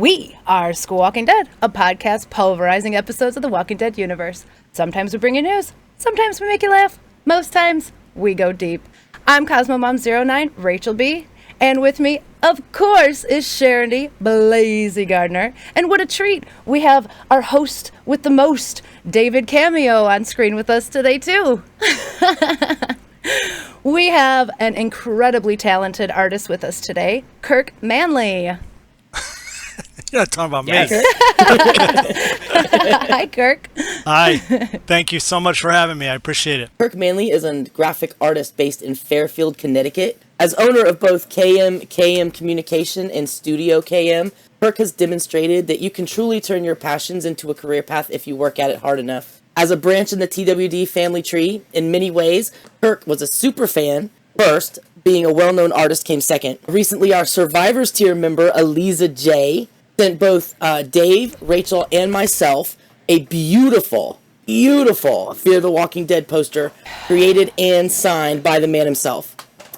We are School Walking Dead, a podcast pulverizing episodes of the Walking Dead universe. Sometimes we bring you news, sometimes we make you laugh, most times we go deep. I'm Cosmo Mom 09, Rachel B., and with me, of course, is Sharondy Blazy Gardner. And what a treat, we have our host with the most, David Cameo, on screen with us today too. We have an incredibly talented artist with us today, Kirk Manley. You're not talking about me. Hi, Kirk. Hi. Thank you so much for having me. I appreciate it. Kirk Manley is a graphic artist based in Fairfield, Connecticut. As owner of both KM Communication and Studio KM, Kirk has demonstrated that you can truly turn your passions into a career path if you work at it hard enough. As a branch in the TWD family tree, in many ways, Kirk was a super fan first. Being a well-known artist came second. Recently, our Survivors tier member, Eliza J., sent both Dave, Rachel, and myself a beautiful Fear the Walking Dead poster created and signed by the man himself.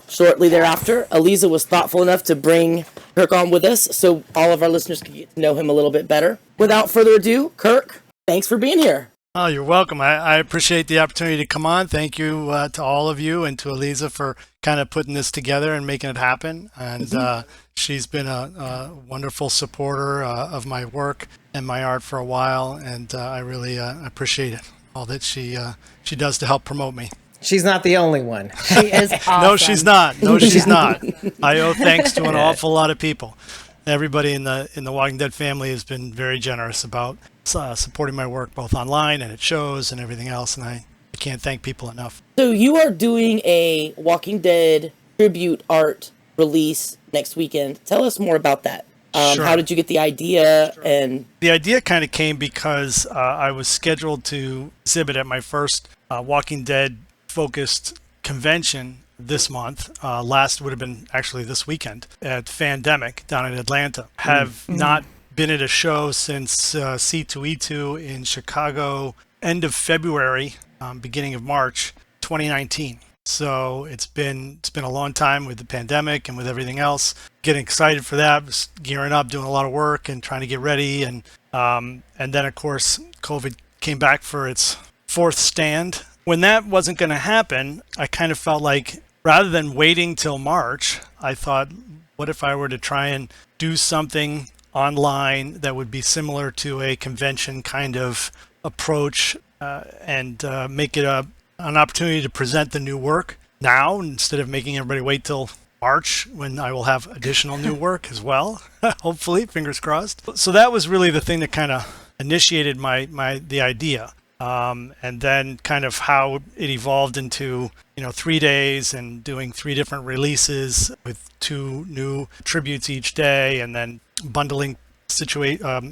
Shortly thereafter, Eliza was thoughtful enough to bring Kirk on with us so all of our listeners could get to know him a little bit better. Without further ado, Kirk, thanks for being here. Oh, you're welcome. I appreciate the opportunity to come on. Thank you to all of you and to Eliza for kind of putting this together and making it happen. And she's been a wonderful supporter of my work and my art for a while. And I really appreciate it, all that she does to help promote me. She's not the only one. She is awesome. No, she's not. No, she's not. I owe thanks to an awful lot of people. Everybody in the Walking Dead family has been very generous about supporting my work both online and at shows and everything else, and I can't thank people enough. So you are doing a Walking Dead tribute art release next weekend. Tell us more about that. Sure. How did you get the idea? Sure. And the idea kind of came because I was scheduled to exhibit at my first Walking Dead focused convention this month. Last would have been actually this weekend at Fandemic down in Atlanta. Have not been at a show since C2E2 in Chicago, end of February, beginning of March 2019. So it's been a long time with the pandemic and with everything else. Getting excited for that, was gearing up, doing a lot of work and trying to get ready, and then of course COVID came back for its fourth stand. When that wasn't going to happen, I kind of felt like rather than waiting till March, I thought, what if I were to try and do something online that would be similar to a convention kind of approach and make it an opportunity to present the new work now instead of making everybody wait till March when I will have additional new work as well, hopefully, fingers crossed. So that was really the thing that kind of initiated the idea. And then kind of how it evolved into, 3 days and doing 3 different releases with 2 new tributes each day, and then bundling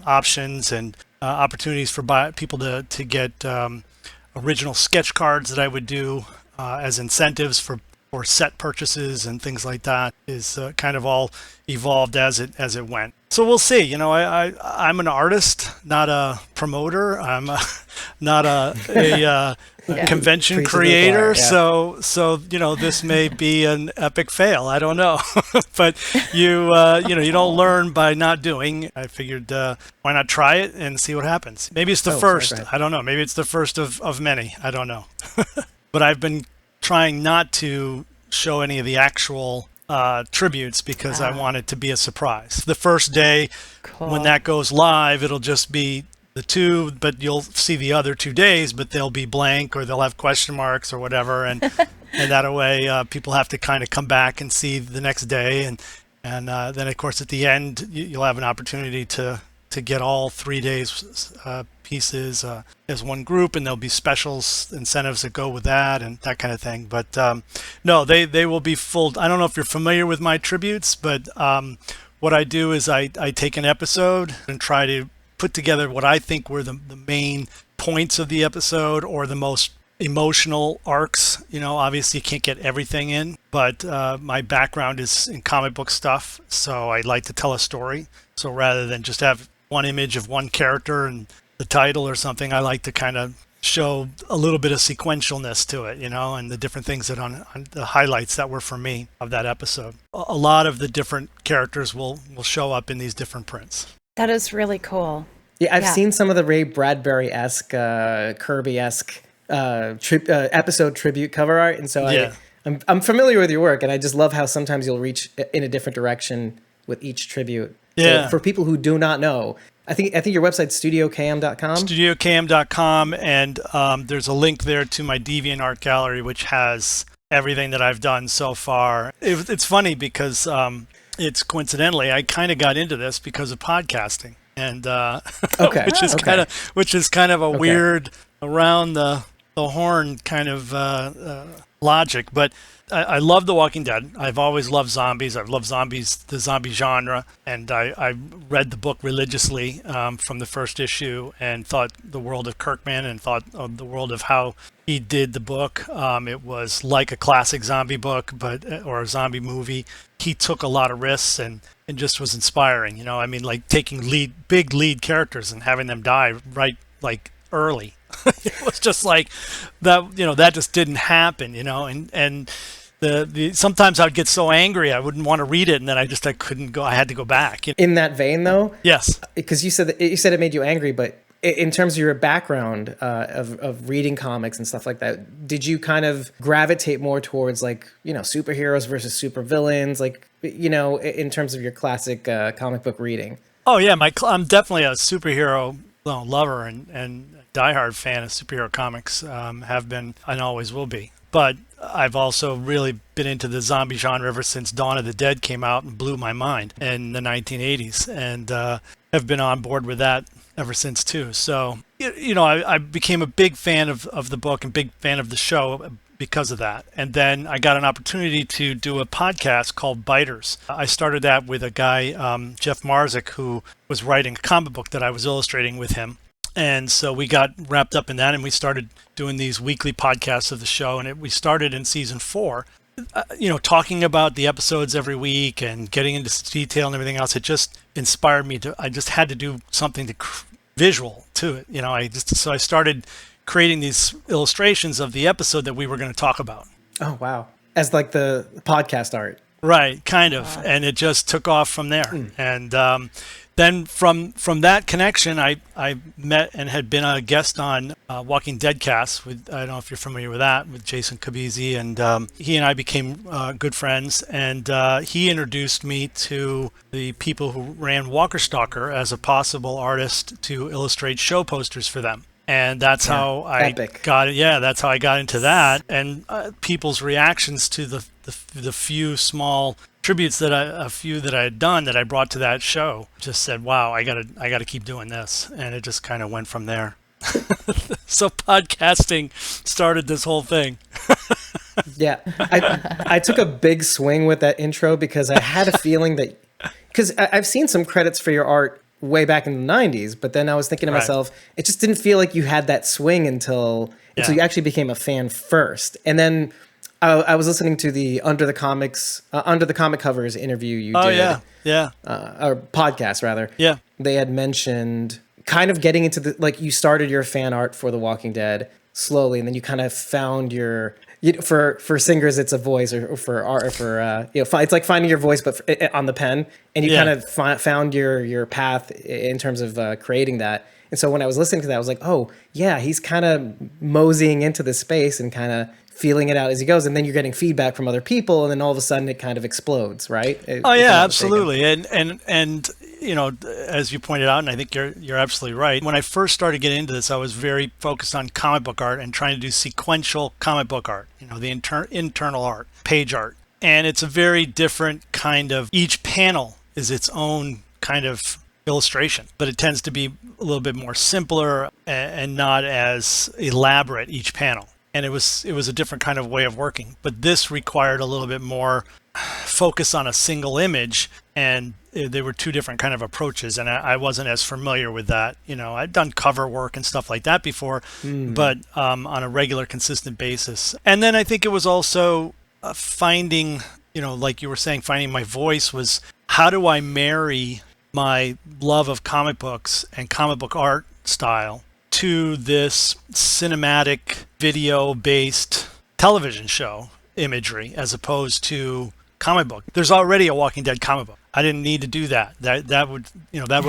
options and opportunities for people to get original sketch cards that I would do as incentives for set purchases and things like that is kind of all evolved as it went. So we'll see. I'm an artist, not a promoter. I'm not a convention creator. Yeah. So this may be an epic fail. I don't know, but you don't learn by not doing. I figured why not try it and see what happens. Maybe it's the first. Right. I don't know. Maybe it's the first of many. I don't know. But I've been trying not to show any of the actual tributes because I want it to be a surprise. The first day, when that goes live, it'll just be the 2, but you'll see the other 2 days, but they'll be blank or they'll have question marks or whatever, and that way people have to kind of come back and see the next day, and then of course at the end you'll have an opportunity to get all 3 days pieces as one group, and there'll be specials incentives that go with that and that kind of thing. But no, they will be full. I don't know if you're familiar with my tributes, but what I do is I take an episode and try to put together what I think were the main points of the episode or the most emotional arcs. Obviously you can't get everything in, but my background is in comic book stuff, so I like to tell a story. So rather than just have one image of one character and the title or something, I like to kind of show a little bit of sequentialness to it, and the different things that on the highlights that were for me of that episode. A lot of the different characters will show up in these different prints. That is really cool. Yeah, I've seen some of the Ray Bradbury-esque, Kirby-esque episode tribute cover art, and so I'm familiar with your work, and I just love how sometimes you'll reach in a different direction with each tribute. Yeah. So for people who do not know, I think your website's studiokm.com. Studiokm.com, and there's a link there to my DeviantArt gallery, which has everything that I've done so far. It's funny because it's coincidentally I kind of got into this because of podcasting, and which is kind of a weird around the horn kind of logic, but I love The Walking Dead. I've always loved zombies. I've loved zombies, the zombie genre, and I read the book religiously from the first issue and thought the world of Kirk Manley and thought of the world of how he did the book. It was like a classic zombie book, or a zombie movie. He took a lot of risks and just was inspiring. I mean, like taking big lead characters and having them die right like early. It was just like that. That just didn't happen. And the sometimes I'd get so angry I wouldn't want to read it, and then I couldn't go. I had to go back. In that vein, though, yes, because you said it made you angry, but in terms of your background of reading comics and stuff like that, did you kind of gravitate more towards like superheroes versus supervillains, like in terms of your classic comic book reading? Oh yeah, I'm definitely a superhero lover and diehard fan of superhero comics. Have been and always will be. But I've also really been into the zombie genre ever since Dawn of the Dead came out and blew my mind in the 1980s, and have been on board with that ever since too. So I became a big fan of the book and big fan of the show because of that. And then I got an opportunity to do a podcast called Biters. I started that with a guy, Jeff Marzik, who was writing a comic book that I was illustrating with him. And so we got wrapped up in that, and we started doing these weekly podcasts of the show. And we started in season 4, talking about the episodes every week and getting into detail and everything else. It just inspired me I just had to do something visual to it. So I started creating these illustrations of the episode that we were going to talk about. Oh, wow. As like the podcast art. Right, kind of. Wow. And it just took off from there. And then from that connection, I met and had been a guest on Walking Dead cast with, I don't know if you're familiar with that, with Jason Kabizzi, and he and I became good friends, and he introduced me to the people who ran Walker Stalker as a possible artist to illustrate show posters for them. And that's how I got it. Yeah, that's how I got into that. And people's reactions to the few small tributes that I had done that I brought to that show just said, "Wow, I gotta keep doing this," and it just kind of went from there. So podcasting started this whole thing. Yeah, I took a big swing with that intro because I had a feeling that because I've seen some credits for your art way back in the 90s, but then I was thinking to myself, it just didn't feel like you had that swing until you actually became a fan first. And then I was listening to the Under the Comic Covers interview you did. Oh, yeah. Or podcast, rather. Yeah. They had mentioned kind of getting into you started your fan art for The Walking Dead slowly, and then you kind of found your... for singers, it's a voice, or for art, or for it's like finding your voice, but on the pen, and you kind of found your path in terms of creating that. And so when I was listening to that, I was like, oh yeah, he's kind of moseying into this space and kind of feeling it out as he goes, and then you're getting feedback from other people, and then all of a sudden it kind of explodes, right? Oh yeah, absolutely. And as you pointed out, and I think you're absolutely right. When I first started getting into this, I was very focused on comic book art and trying to do sequential comic book art, the internal art, page art. And it's a very different kind of, each panel is its own kind of illustration, but it tends to be a little bit more simpler and not as elaborate each panel. And it was a different kind of way of working. But this required a little bit more focus on a single image, and there were two different kind of approaches, and I wasn't as familiar with that. I'd done cover work and stuff like that before, but on a regular, consistent basis. And then I think it was also finding, like you were saying, finding my voice was, how do I marry my love of comic books and comic book art style to this cinematic video-based television show imagery, as opposed to comic book. There's already a Walking Dead comic book. I didn't need to do that. That would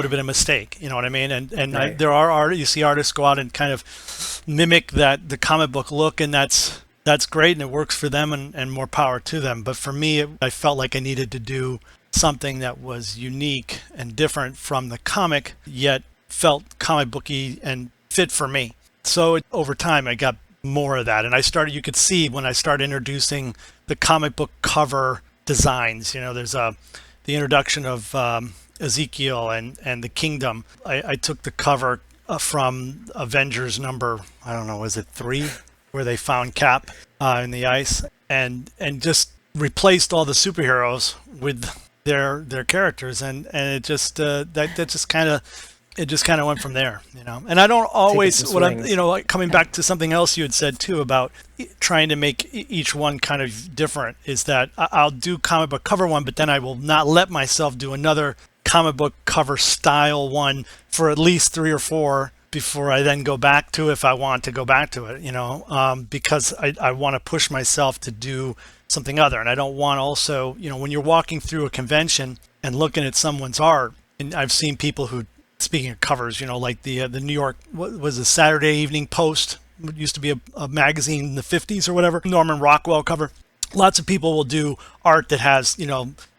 have been a mistake. You know what I mean? And Right. there are you see artists go out and kind of mimic the comic book look, and that's great, and it works for them, and more power to them. But for me, I felt like I needed to do something that was unique and different from the comic, yet felt comic booky and fit for me. So over time, I got more of that, and you could see when I started introducing the comic book cover designs. There's the introduction of Ezekiel and the Kingdom. I took the cover from Avengers number, I don't know, was it 3, where they found Cap in the ice, and just replaced all the superheroes with their characters, and it just that just kind of went from there. And I don't always like coming back to something else you had said too about trying to make each one kind of different, is that I'll do comic book cover one, but then I will not let myself do another comic book cover style one for at least 3 or 4 before I then go back to, if I want to go back to it, because I want to push myself to do something other. And I don't want also, when you're walking through a convention and looking at someone's art, and I've seen people who, speaking of covers, like the New York, what was the Saturday Evening Post, it used to be a magazine in the 50s or whatever, Norman Rockwell cover. Lots of people will do art that has,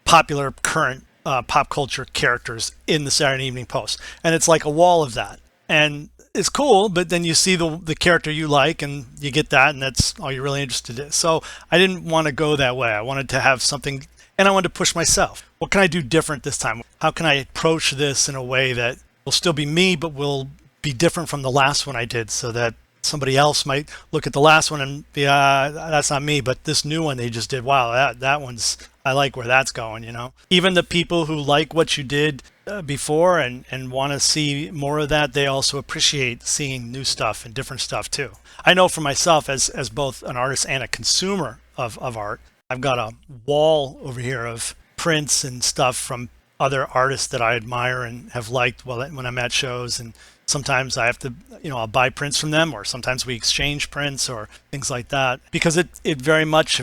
popular current pop culture characters in the Saturday Evening Post. And it's like a wall of that. And it's cool, but then you see the character you like, and you get that, and that's all you're really interested in. So I didn't want to go that way. I wanted to have something, and I wanted to push myself. What can I do different this time? How can I approach this in a way that will still be me, but will be different from the last one I did, so that somebody else might look at the last one and be, that's not me, but this new one they just did, wow, that one's, I like where that's going, Even the people who like what you did before and want to see more of that, they also appreciate seeing new stuff and different stuff too. I know for myself, as both an artist and a consumer of art, I've got a wall over here of prints and stuff from other artists that I admire and have liked when I'm at shows, and sometimes I have to, I'll buy prints from them, or sometimes we exchange prints or things like that, because it very much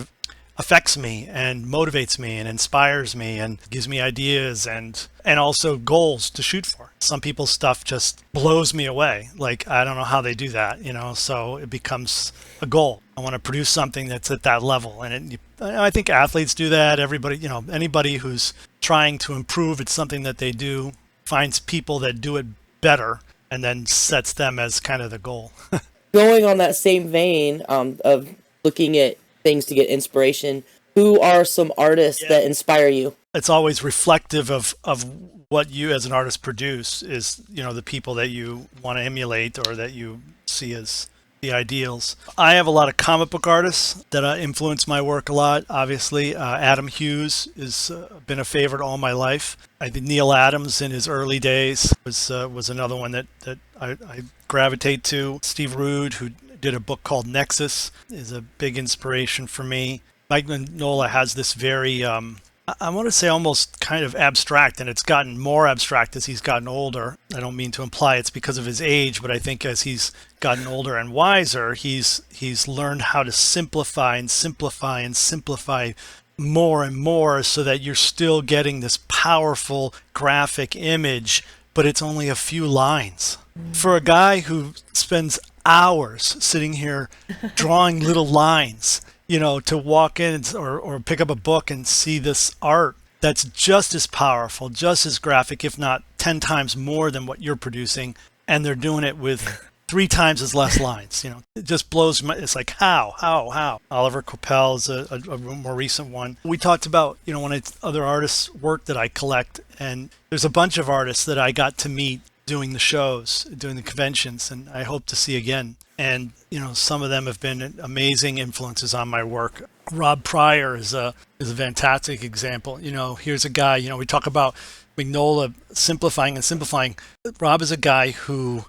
affects me and motivates me and inspires me and gives me ideas and also goals to shoot for. Some people's stuff just blows me away. Like, I don't know how they do that, so it becomes a goal. I want to produce something that's at that level. And I think athletes do that. Everybody, anybody who's trying to improve at something that they do finds people that do it better and then sets them as kind of the goal. Going on that same vein of looking at things to get inspiration, who are some artists that inspire you? It's always reflective of what you as an artist produce, is the people that you want to emulate or that you see as the ideals. I have a lot of comic book artists that influence my work a lot. Obviously, Adam Hughes has been a favorite all my life. I think Neil Adams in his early days was another one that I gravitate to. Steve Rude, who did a book called Nexus, is a big inspiration for me. Mike Mignola has this very, I want to say almost kind of abstract, and it's gotten more abstract as he's gotten older. I don't mean to imply it's because of his age, but I think as he's gotten older and wiser, he's learned how to simplify and simplify and simplify more and more, so that you're still getting this powerful graphic image, but it's only a few lines. For a guy who spends hours sitting here drawing little lines, to walk in or pick up a book and see this art that's just as powerful, just as graphic, if not 10 times more than what you're producing, and they're doing it with 3 times as less lines. It just blows my, it's like, how? Oliver Coipel is a more recent one. We talked about, when other artists' work that I collect, and there's a bunch of artists that I got to meet doing the shows, doing the conventions, and I hope to see again. And, some of them have been amazing influences on my work. Rob Pryor is a fantastic example. Here's a guy, we talk about Mignola simplifying and simplifying. Rob is a guy who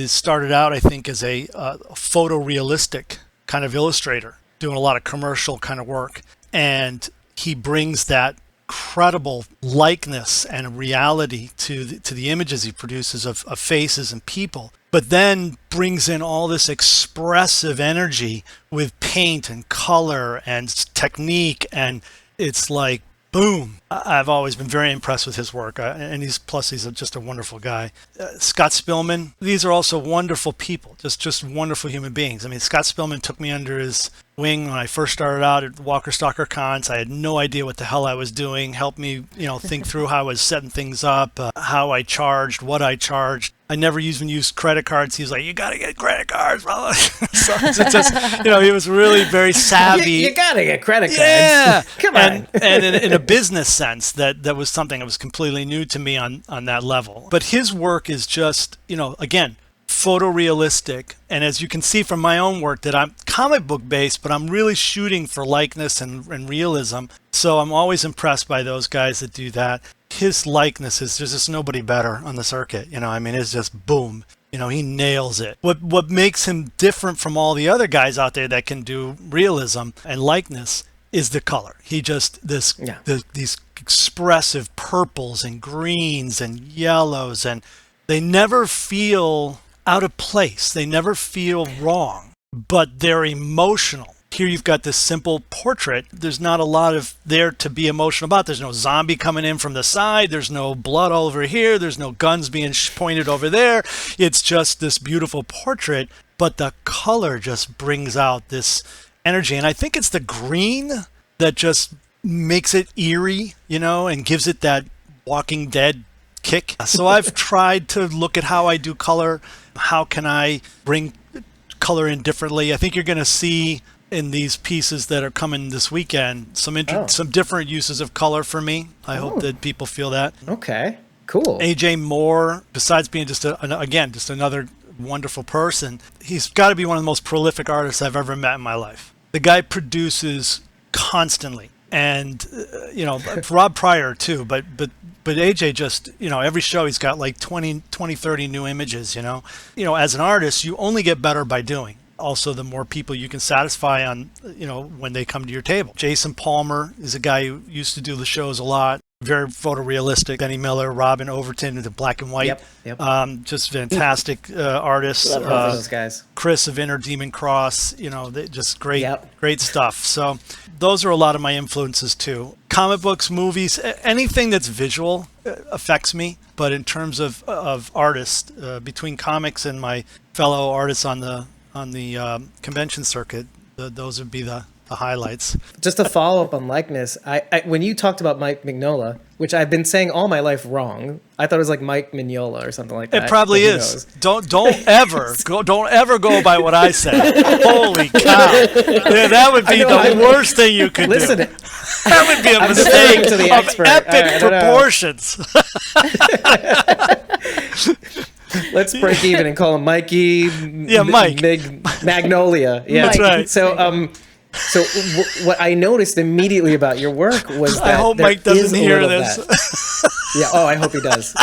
started out, I think, as a photorealistic kind of illustrator, doing a lot of commercial kind of work. And he brings that incredible likeness and reality to the images he produces of faces and people, but then brings in all this expressive energy with paint and color and technique, and it's like, boom. I've always been very impressed with his work, and he's just a wonderful guy. Scott Spillman, these are also wonderful people, just wonderful human beings. I mean, Scott Spillman took me under his wing when I first started out at Walker Stalker Cons. I had no idea what the hell I was doing. Helped me, think through how I was setting things up, how I charged, what I charged. I never even used credit cards. He was like, "You got to get credit cards." So it's just, he was really very savvy. You got to get credit cards. Yeah. Come on. And in a business sense, that was something that was completely new to me on that level. But his work is just, again, photorealistic. And as you can see from my own work, that I'm comic book based, but I'm really shooting for likeness and realism. So I'm always impressed by those guys that do that. His likeness there's just nobody better on the circuit. It's just boom. He nails it. What makes him different from all the other guys out there that can do realism and likeness is the color. He just these expressive purples and greens and yellows, and they never feel out of place. They never feel wrong, but they're emotional. Here you've got this simple portrait. There's not a lot of there to be emotional about. There's no zombie coming in from the side. There's no blood all over here. There's no guns being pointed over there. It's just this beautiful portrait, but the color just brings out this energy. And I think it's the green that just makes it eerie, and gives it that Walking Dead kick. So I've tried to look at how I do color. How can I bring color in differently? I think you're going to see in these pieces that are coming this weekend some different uses of color for me. I hope that people feel that. Okay, cool. AJ Moore, besides being just another wonderful person, he's got to be one of the most prolific artists I've ever met in my life. The guy produces constantly, and Rob Pryor too, but AJ just, every show he's got like 20, 30 new images. As an artist, you only get better by doing. Also, the more people you can satisfy on, when they come to your table. Jason Palmer is a guy who used to do the shows a lot. Very photorealistic. Benny Miller, Robin Overton, the black and white. Yep. Just fantastic artists. Love those guys. Chris of Inner Demon Cross. They just great stuff. So those are a lot of my influences too. Comic books, movies, anything that's visual affects me. But in terms of artists, between comics and my fellow artists on the convention circuit, those would be the highlights. Just to follow up on likeness, I when you talked about Mike Mignola, which I've been saying all my life wrong, I thought it was like Mike Mignola or something like that. It probably is. Don't ever go by what I said. Holy cow! Yeah, that would be the worst thing you could do. That would be a mistake to the of expert. epic proportions. Let's break even and call him Mikey. Yeah, Mike. Magnolia. Yeah, that's right. So what I noticed immediately about your work was that I hope Mike doesn't hear this. Yeah. Oh, I hope he does.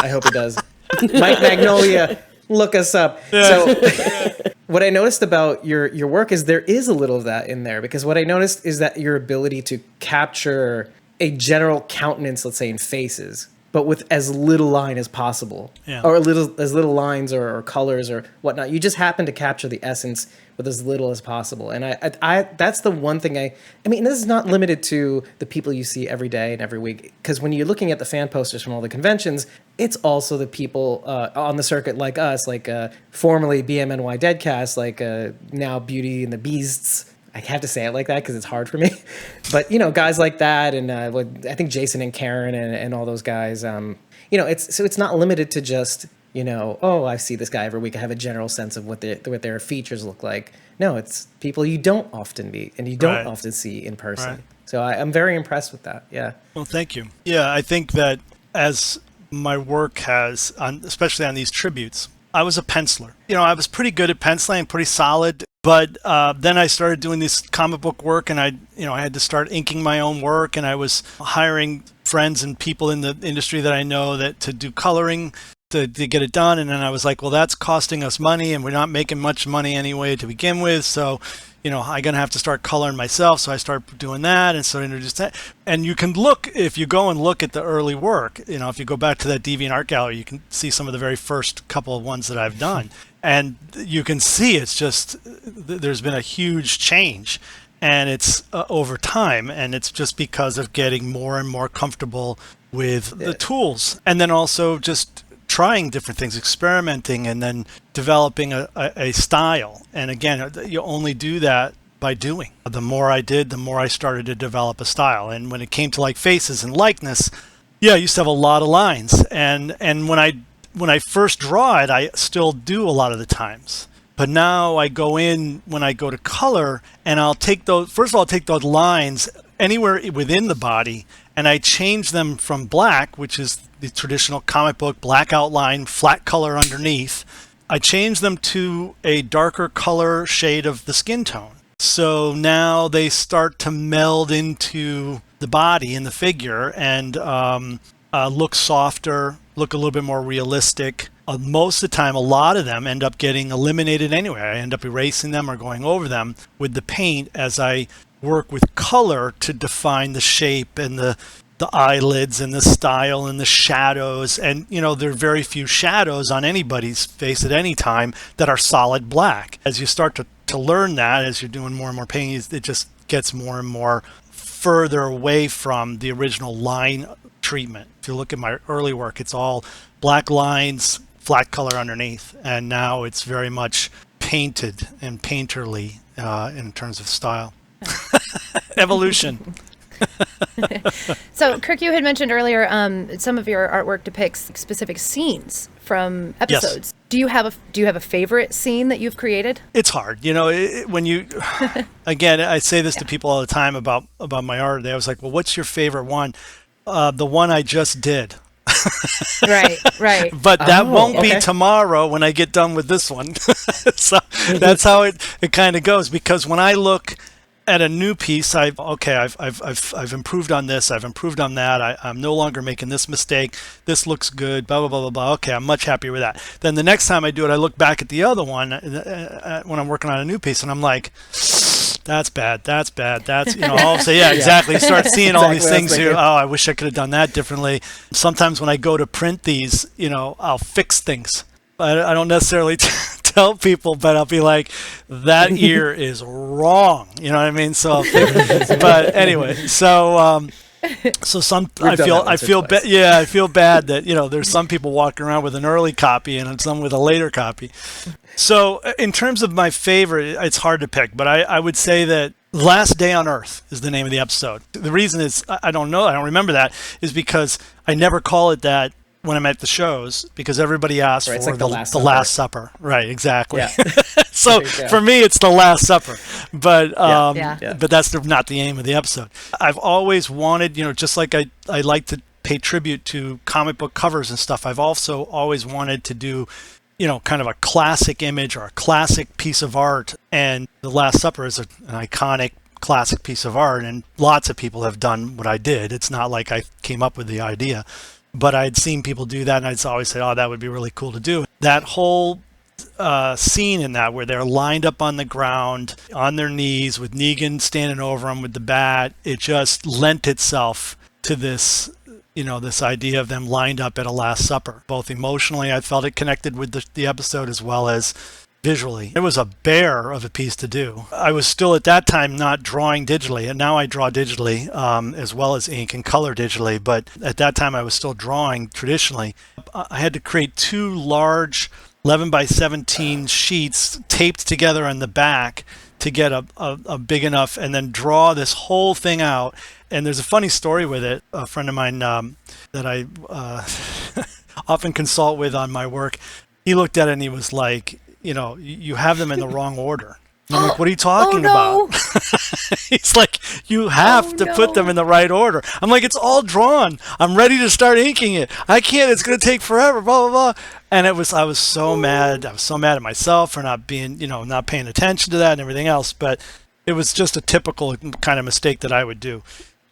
Mike Magnolia, look us up. Yeah. So what I noticed about your work is there is a little of that in there, because what I noticed is that your ability to capture a general countenance, let's say in faces, but with as little line as possible, or as little lines or colors or whatnot. You just happen to capture the essence with as little as possible. And I that's the one thing I mean, this is not limited to the people you see every day and every week, because when you're looking at the fan posters from all the conventions, it's also the people on the circuit like us, like formerly BMNY Deadcast, like now Beauty and the Beasts. I have to say it like that because it's hard for me. But, guys like that, and I think Jason and Karen and all those guys, it's not limited to just, I see this guy every week. I have a general sense of what their features look like. No, it's people you don't often meet and you don't often see in person. Right. So I'm very impressed with that. Yeah. Well, thank you. Yeah, I think that as my work has, especially on these tributes, I was a penciler. I was pretty good at penciling, pretty solid. But then I started doing this comic book work, and I had to start inking my own work, and I was hiring friends and people in the industry that I know to do coloring to get it done. And then I was like, well, that's costing us money, and we're not making much money anyway to begin with. So, I'm going to have to start coloring myself. So I started doing that, and so I introduced that. And you can look, if you go and look at the early work, if you go back to that DeviantArt gallery, you can see some of the very first couple of ones that I've done. And you can see it's just, there's been a huge change. and it's over time, and it's just because of getting more and more comfortable with the tools, and then also just trying different things, experimenting, and then developing a style. And again, you only do that by doing. The more I did, the more I started to develop a style. And when it came to like faces and likeness, I used to have a lot of lines. And when I first draw it, I still do a lot of the times. But now I go in when I go to color, and I'll take those, first of all, I'll take those lines anywhere within the body, and I change them from black, which is the traditional comic book black outline, flat color underneath. I change them to a darker color shade of the skin tone. So now they start to meld into the body and the figure, and look softer, look a little bit more realistic. Most of the time, a lot of them end up getting eliminated anyway. I end up erasing them or going over them with the paint as I work with color to define the shape and the eyelids and the style and the shadows. And, there are very few shadows on anybody's face at any time that are solid black. As you start to learn that, as you're doing more and more painting, it just gets more and more further away from the original line treatment. If you look at my early work, it's all black lines, flat color underneath, and now it's very much painted and painterly in terms of style. Evolution. So, Kirk, you had mentioned earlier some of your artwork depicts specific scenes from episodes. Yes. Do you have a favorite scene that you've created? It's hard, when you. Again, I say this to people all the time about my art. They was like, "Well, what's your favorite one?" The one I just did. Right. But that won't be tomorrow when I get done with this one. So that's how it kind of goes. Because when I look at a new piece, I've improved on this, I've improved on that, I'm no longer making this mistake, this looks good, blah, blah, blah, blah, blah. Okay, I'm much happier with that. Then the next time I do it, I look back at the other one when I'm working on a new piece, and I'm like, that's bad, I'll say, yeah, exactly. Start seeing all these things here. Oh, I wish I could have done that differently. Sometimes when I go to print these, I'll fix things. I don't necessarily tell people, but I'll be like, that ear is wrong. You know what I mean? So, but anyway, so I feel bad that, there's some people walking around with an early copy and some with a later copy. So in terms of my favorite, it's hard to pick, but I would say that Last Day on Earth is the name of the episode. The reason is, I don't remember that, is because I never call it that when I'm at the shows, because everybody asks for like the Last Supper. Right, exactly. Yeah. So for me, it's the Last Supper, but but that's not the aim of the episode. I've always wanted, just like I like to pay tribute to comic book covers and stuff, I've also always wanted to do, kind of a classic image or a classic piece of art. And The Last Supper is an iconic classic piece of art, and lots of people have done what I did. It's not like I came up with the idea. But I'd seen people do that, and I'd always say, oh, that would be really cool to do. That whole scene in that where they're lined up on the ground, on their knees, with Negan standing over them with the bat, it just lent itself to this, this idea of them lined up at a Last Supper. Both emotionally, I felt it connected with the episode, as well as visually. It was a bear of a piece to do. I was still at that time not drawing digitally, and now I draw digitally as well as ink and color digitally, but at that time I was still drawing traditionally. I had to create 2 large 11 by 17 sheets taped together on the back to get a big enough, and then draw this whole thing out. And there's a funny story with it. A friend of mine that I often consult with on my work, he looked at it and he was like, you have them in the wrong order. And I'm like, what are you talking about? He's like, you have to put them in the right order. I'm like, it's all drawn. I'm ready to start inking it. I can't. It's going to take forever, blah, blah, blah. And I was so mad. I was so mad at myself for not being, not paying attention to that and everything else. But it was just a typical kind of mistake that I would do.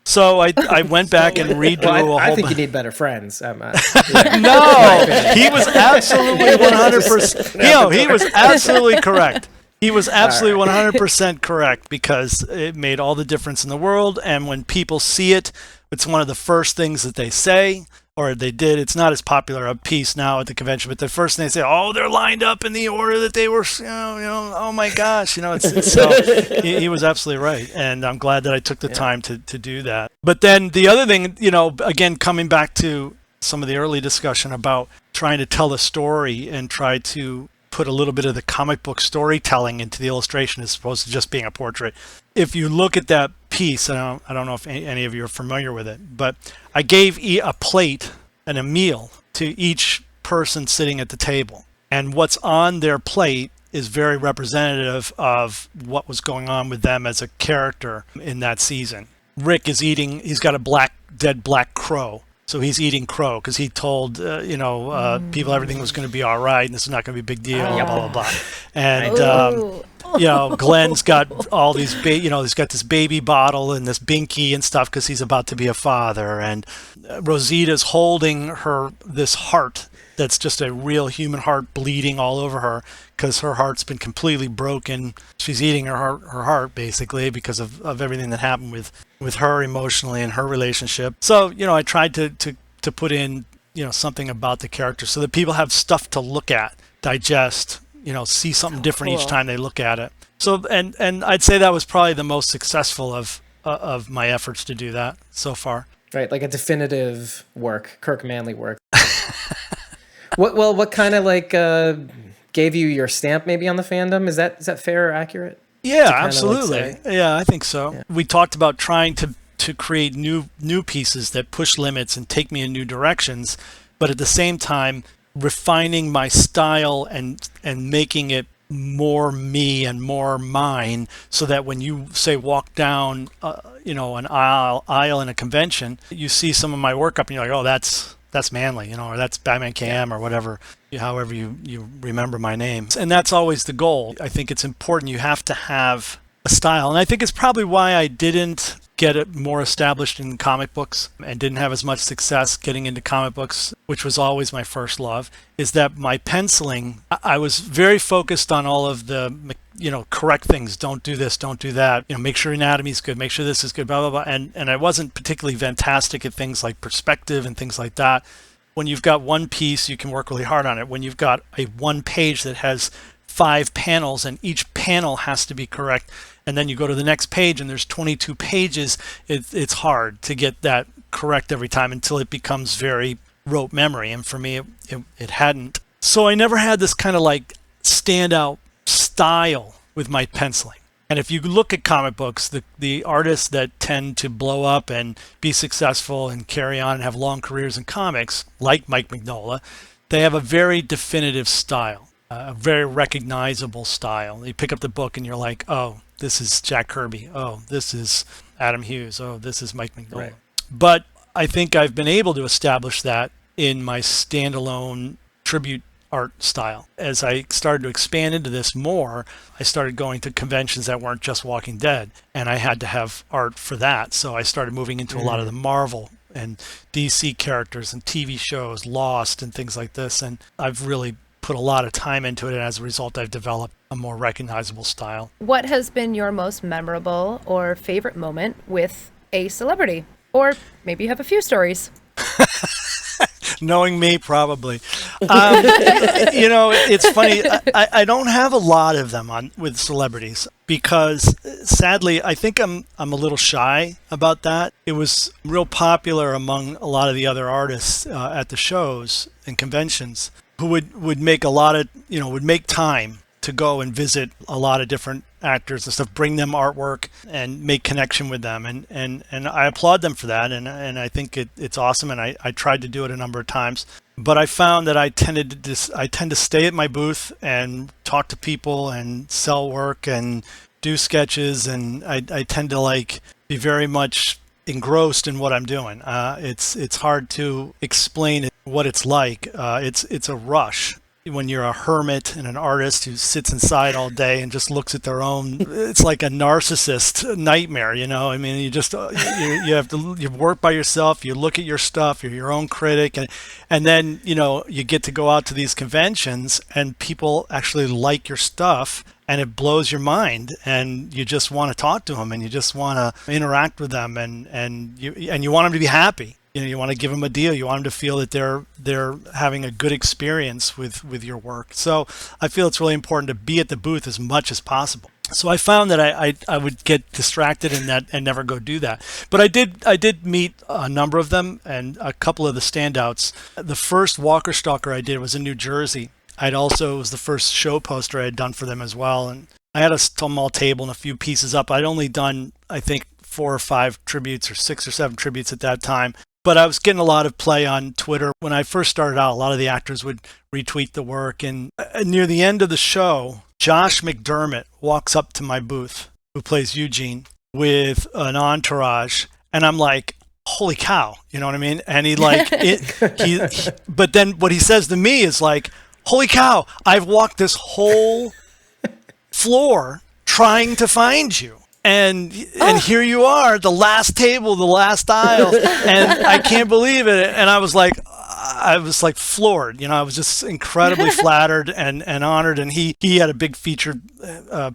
So I went back and redo a whole. I think you need better friends. No, he was absolutely 100%. He was absolutely correct. He was absolutely 100% correct, because it made all the difference in the world. And when people see it, it's one of the first things that they say, or they did. It's not as popular a piece now at the convention, but the first thing they say, oh, they're lined up in the order that they were, oh my gosh, it's so he was absolutely right. And I'm glad that I took the time to do that. But then the other thing, again, coming back to some of the early discussion about trying to tell a story and try to put a little bit of the comic book storytelling into the illustration as opposed to just being a portrait. If you look at that piece, I don't know if any of you are familiar with it, but I gave a plate and a meal to each person sitting at the table. And what's on their plate is very representative of what was going on with them as a character in that season. Rick is eating, he's got a dead black crow. So he's eating crow because he told, people everything was going to be all right and this is not going to be a big deal, blah, blah, blah. And, Glenn's got all these, he's got this baby bottle and this binky and stuff because he's about to be a father. And Rosita's holding this heart that's just a real human heart bleeding all over her because her heart's been completely broken. She's eating her heart basically because of everything that happened with her emotionally and her relationship. So, I tried to put in, something about the character so that people have stuff to look at, digest, see something different each time they look at it. So, and I'd say that was probably the most successful of my efforts to do that so far. Right, like a definitive work, Kirk Manley work. What kind of gave you your stamp maybe on the fandom? Is that fair or accurate? Yeah, absolutely. Yeah, I think so. Yeah. We talked about trying to create new pieces that push limits and take me in new directions, but at the same time refining my style and making it more me and more mine, so that when you say walk down an aisle in a convention, you see some of my work up and you're like, oh, that's Manley, or that's Batman Cam or whatever, however you remember my name. And that's always the goal. I think it's important. You have to have a style. And I think it's probably why I didn't get it more established in comic books and didn't have as much success getting into comic books, which was always my first love, is that my penciling, I was very focused on all of the, correct things. Don't do this, don't do that. Make sure anatomy's good, make sure this is good, blah, blah, blah. And I wasn't particularly fantastic at things like perspective and things like that. When you've got one piece, you can work really hard on it. When you've got a one page that has 5 panels and each panel has to be correct, and then you go to the next page and there's 22 pages, it's hard to get that correct every time until it becomes very rote memory. And for me, it hadn't. So I never had this kind of like standout style with my penciling. And if you look at comic books, the artists that tend to blow up and be successful and carry on and have long careers in comics, like Mike Mignola, they have a very definitive style, a very recognizable style. You pick up the book and you're like, oh, this is Jack Kirby. Oh, this is Adam Hughes. Oh, this is Mike Mignola. Right. But I think I've been able to establish that in my standalone tribute art style. As I started to expand into this more, I started going to conventions that weren't just Walking Dead, and I had to have art for that. So I started moving into a lot of the Marvel and DC characters and TV shows, Lost and things like this. And I've really put a lot of time into it, and as a result, I've developed a more recognizable style. What has been your most memorable or favorite moment with a celebrity? Or maybe you have a few stories. Knowing me, probably. It's funny. I don't have a lot of them with celebrities because, sadly, I think I'm a little shy about that. It was real popular among a lot of the other artists at the shows and conventions who would make a lot of, would make time to go and visit a lot of different actors and stuff, bring them artwork and make connection with them. And I applaud them for that. And I think it's awesome. And I tried to do it a number of times, but I found that I tend to stay at my booth and talk to people and sell work and do sketches. And I tend to be very much engrossed in what I'm doing. It's hard to explain what it's like. It's a rush. When you're a hermit and an artist who sits inside all day and just looks at their own, it's like a narcissist nightmare, I mean, you just, you have to, you work by yourself, you look at your stuff, you're your own critic. And then, you get to go out to these conventions and people actually like your stuff and it blows your mind and you just want to talk to them and you just want to interact with them and you want them to be happy. you want to give them a deal. You want them to feel that they're having a good experience with your work. So I feel it's really important to be at the booth as much as possible. So I found that I would get distracted in that and never go do that. But I did meet a number of them, and a couple of the standouts. The first Walker Stalker I did was in New Jersey. It was the first show poster I had done for them as well. And I had a small table and a few pieces up. I'd only done, I think, 4 or 5 tributes or 6 or 7 tributes at that time. But I was getting a lot of play on Twitter. When I first started out, a lot of the actors would retweet the work. And near the end of the show, Josh McDermott walks up to my booth, who plays Eugene, with an entourage. And I'm like, holy cow, you know what I mean? And but then what he says to me is like, holy cow, I've walked this whole floor trying to find you. And here you are, the last table, the last aisle, and I can't believe it. And I was like floored. I was just incredibly flattered and honored. And he had a big featured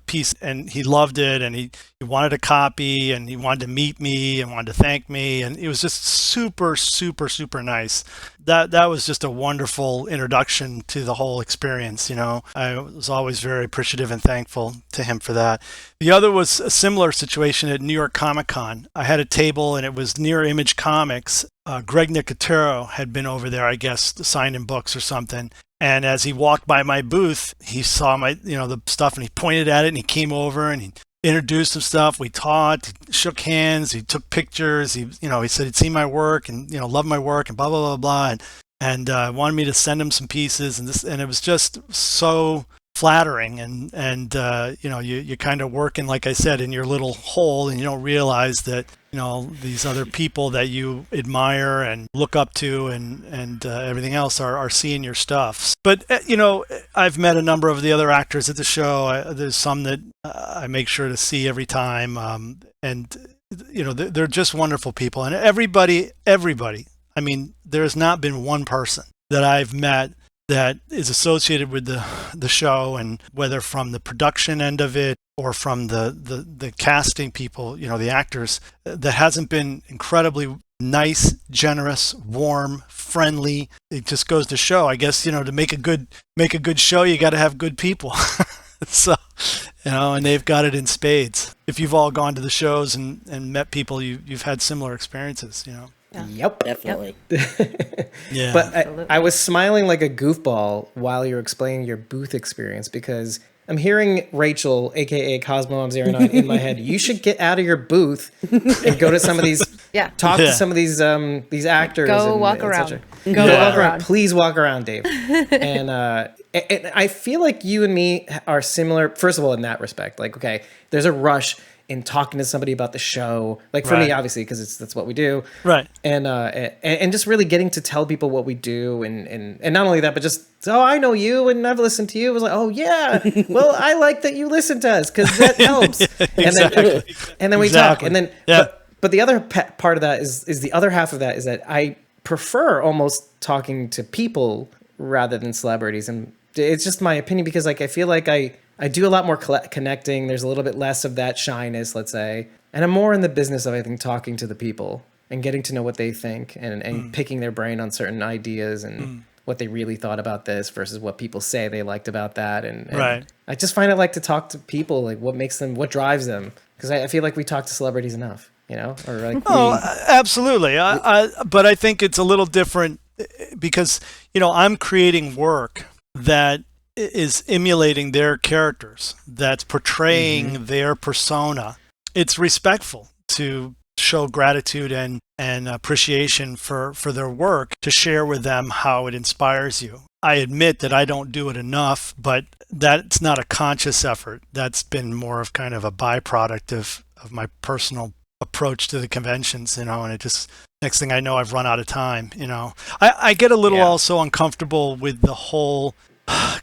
piece, and he loved it, and he wanted a copy, and he wanted to meet me and wanted to thank me, and it was just super, super, super nice. That was just a wonderful introduction to the whole experience. I was always very appreciative and thankful to him for that. The other was a similar situation at New York Comic Con. I had a table, and it was near Image Comics. Greg Nicotero had been over there, I guess, signing books or something. And as he walked by my booth, he saw my, the stuff, and he pointed at it, and he came over and he introduced some stuff. We talked, shook hands, he took pictures. He said he'd seen my work and, loved my work and blah, blah, blah, blah. And wanted me to send him some pieces, and it was just so flattering. And you kind of working, like I said, in your little hole, and you don't realize that, these other people that you admire and look up to and everything else are seeing your stuff. But, I've met a number of the other actors at the show. There's some that I make sure to see every time. And they're just wonderful people. And everybody, I mean, there has not been one person that I've met that is associated with the show, and whether from the production end of it or from the casting people, the actors, that hasn't been incredibly nice, generous, warm, friendly. It just goes to show, I guess, to make a good show, you got to have good people. So, and they've got it in spades. If you've all gone to the shows and met people, you've had similar experiences, Yeah. Yep. Definitely. Yeah. But I was smiling like a goofball while you were explaining your booth experience, because I'm hearing Rachel, aka CosmoMom09, in my head. You should get out of your booth and go to some of these, talk to some of these actors. Go walk around. Walk around. Please walk around, Dave. And I feel like you and me are similar. First of all, in that respect, like, okay, there's a rush in talking to somebody about the show, like for me, obviously, because that's what we do, right? And just really getting to tell people what we do, and not only that, but just, oh, I know you and I've listened to you. It was like, oh yeah, well, I like that you listen to us because that helps. And then we talk, and then but the other part of that is the other half of that is that I prefer almost talking to people rather than celebrities, and it's just my opinion, because like I feel like I do a lot more connecting. There's a little bit less of that shyness, let's say. And I'm more in the business of, I think, talking to the people and getting to know what they think, and picking their brain on certain ideas and what they really thought about this versus what people say they liked about that. And I just find I like to talk to people, like what makes them, what drives them. Because I feel like we talk to celebrities enough, or like. Absolutely. But I think it's a little different because, I'm creating work that is emulating their characters, that's portraying their persona. It's respectful to show gratitude and appreciation for their work, to share with them how it inspires you. I admit that I don't do it enough, but that's not a conscious effort. That's been more of kind of a byproduct of my personal approach to the conventions, and it just, next thing I know, I've run out of time. I get a little also uncomfortable with the whole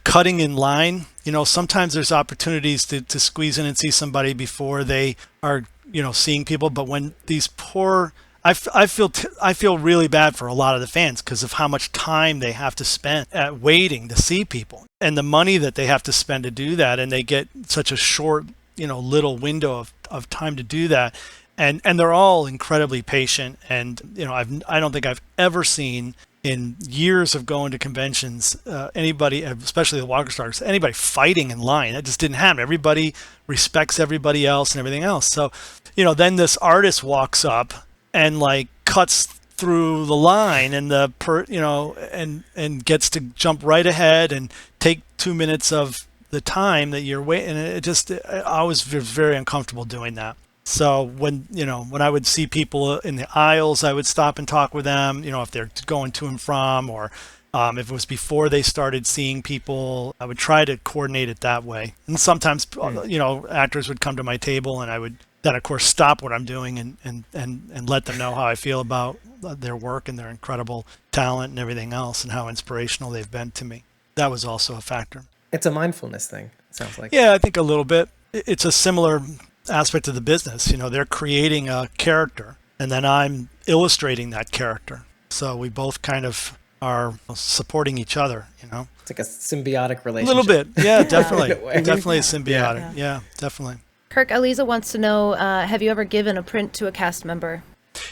cutting in line. Sometimes there's opportunities to squeeze in and see somebody before they are, seeing people. But when these poor, I feel really bad for a lot of the fans because of how much time they have to spend at waiting to see people, and the money that they have to spend to do that. And they get such a short, little window of time to do that. and they're all incredibly patient. And I don't think I've ever seen in years of going to conventions anybody, especially the Walker Stars, anybody fighting in line. That just didn't happen. Everybody respects everybody else and everything else. So then this artist walks up and like cuts through the line and and gets to jump right ahead and take 2 minutes of the time that you're waiting. And I was very uncomfortable doing that. So when I would see people in the aisles, I would stop and talk with them, if they're going to and from, or if it was before they started seeing people, I would try to coordinate it that way. And sometimes, actors would come to my table, and I would then, of course, stop what I'm doing and let them know how I feel about their work and their incredible talent and everything else, and how inspirational they've been to me. That was also a factor. It's a mindfulness thing, it sounds like. Yeah, I think a little bit. It's a similar aspect of the business. They're creating a character, and then I'm illustrating that character. So we both kind of are supporting each other, It's like a symbiotic relationship. A little bit. Yeah, definitely. Definitely a symbiotic. Yeah, definitely. Kirk, Aliza wants to know, have you ever given a print to a cast member?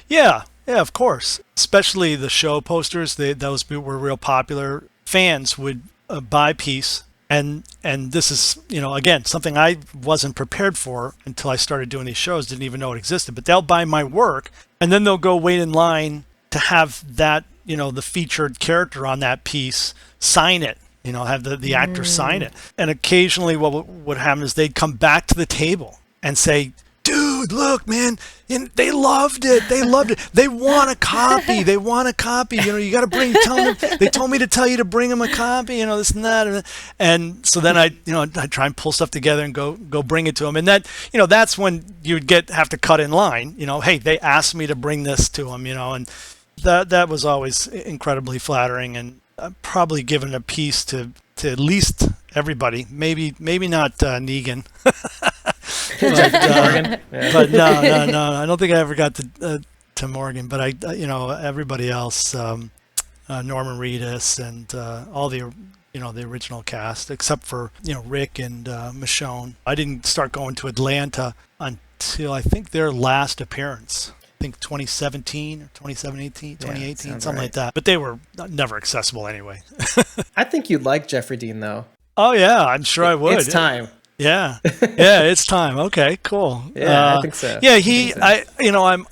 Yeah, of course. Especially the show posters, those were real popular. Fans would buy a piece, and this is, again, something I wasn't prepared for until I started doing these shows, didn't even know it existed. But they'll buy my work, and then they'll go wait in line to have that, the featured character on that piece sign it. Have the actor sign it. And occasionally what would happen is they'd come back to the table and say, dude, look, man, they loved it. They loved it. They want a copy. You got to tell them. They told me to tell you to bring them a copy, this and that. And so then I try and pull stuff together and go bring it to them. And that, that's when you'd have to cut in line, hey, they asked me to bring this to them, and that was always incredibly flattering. And I've probably given a piece to at least everybody, maybe not Negan. But no, I don't think I ever got to Morgan, but everybody else, Norman Reedus and all the the original cast, except for Rick and Michonne. I didn't start going to Atlanta until I think their last appearance. I think 2017 or 2018, something like that. But they were never accessible anyway. I think you'd like Jeffrey Dean, though. Oh yeah, I'm sure I would. It's time. Yeah, it's time. Okay, cool. Yeah, I think so. Yeah,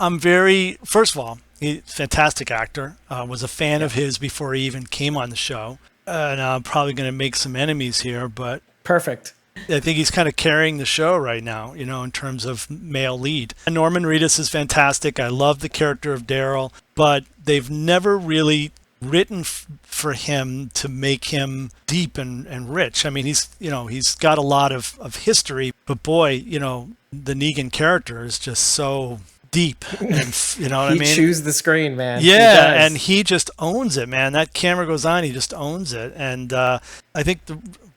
I'm very. First of all, he's a fantastic actor. Was a fan of his before he even came on the show, and I'm probably going to make some enemies here, but perfect. I think he's kind of carrying the show right now, in terms of male lead. And Norman Reedus is fantastic. I love the character of Daryl, but they've never really written for him to make him deep and rich. I mean, he's got a lot of history, but boy, the Negan character is just so deep, and what I mean? He chews the screen, man. Yeah, and he just owns it, man. That camera goes on, he just owns it. And I think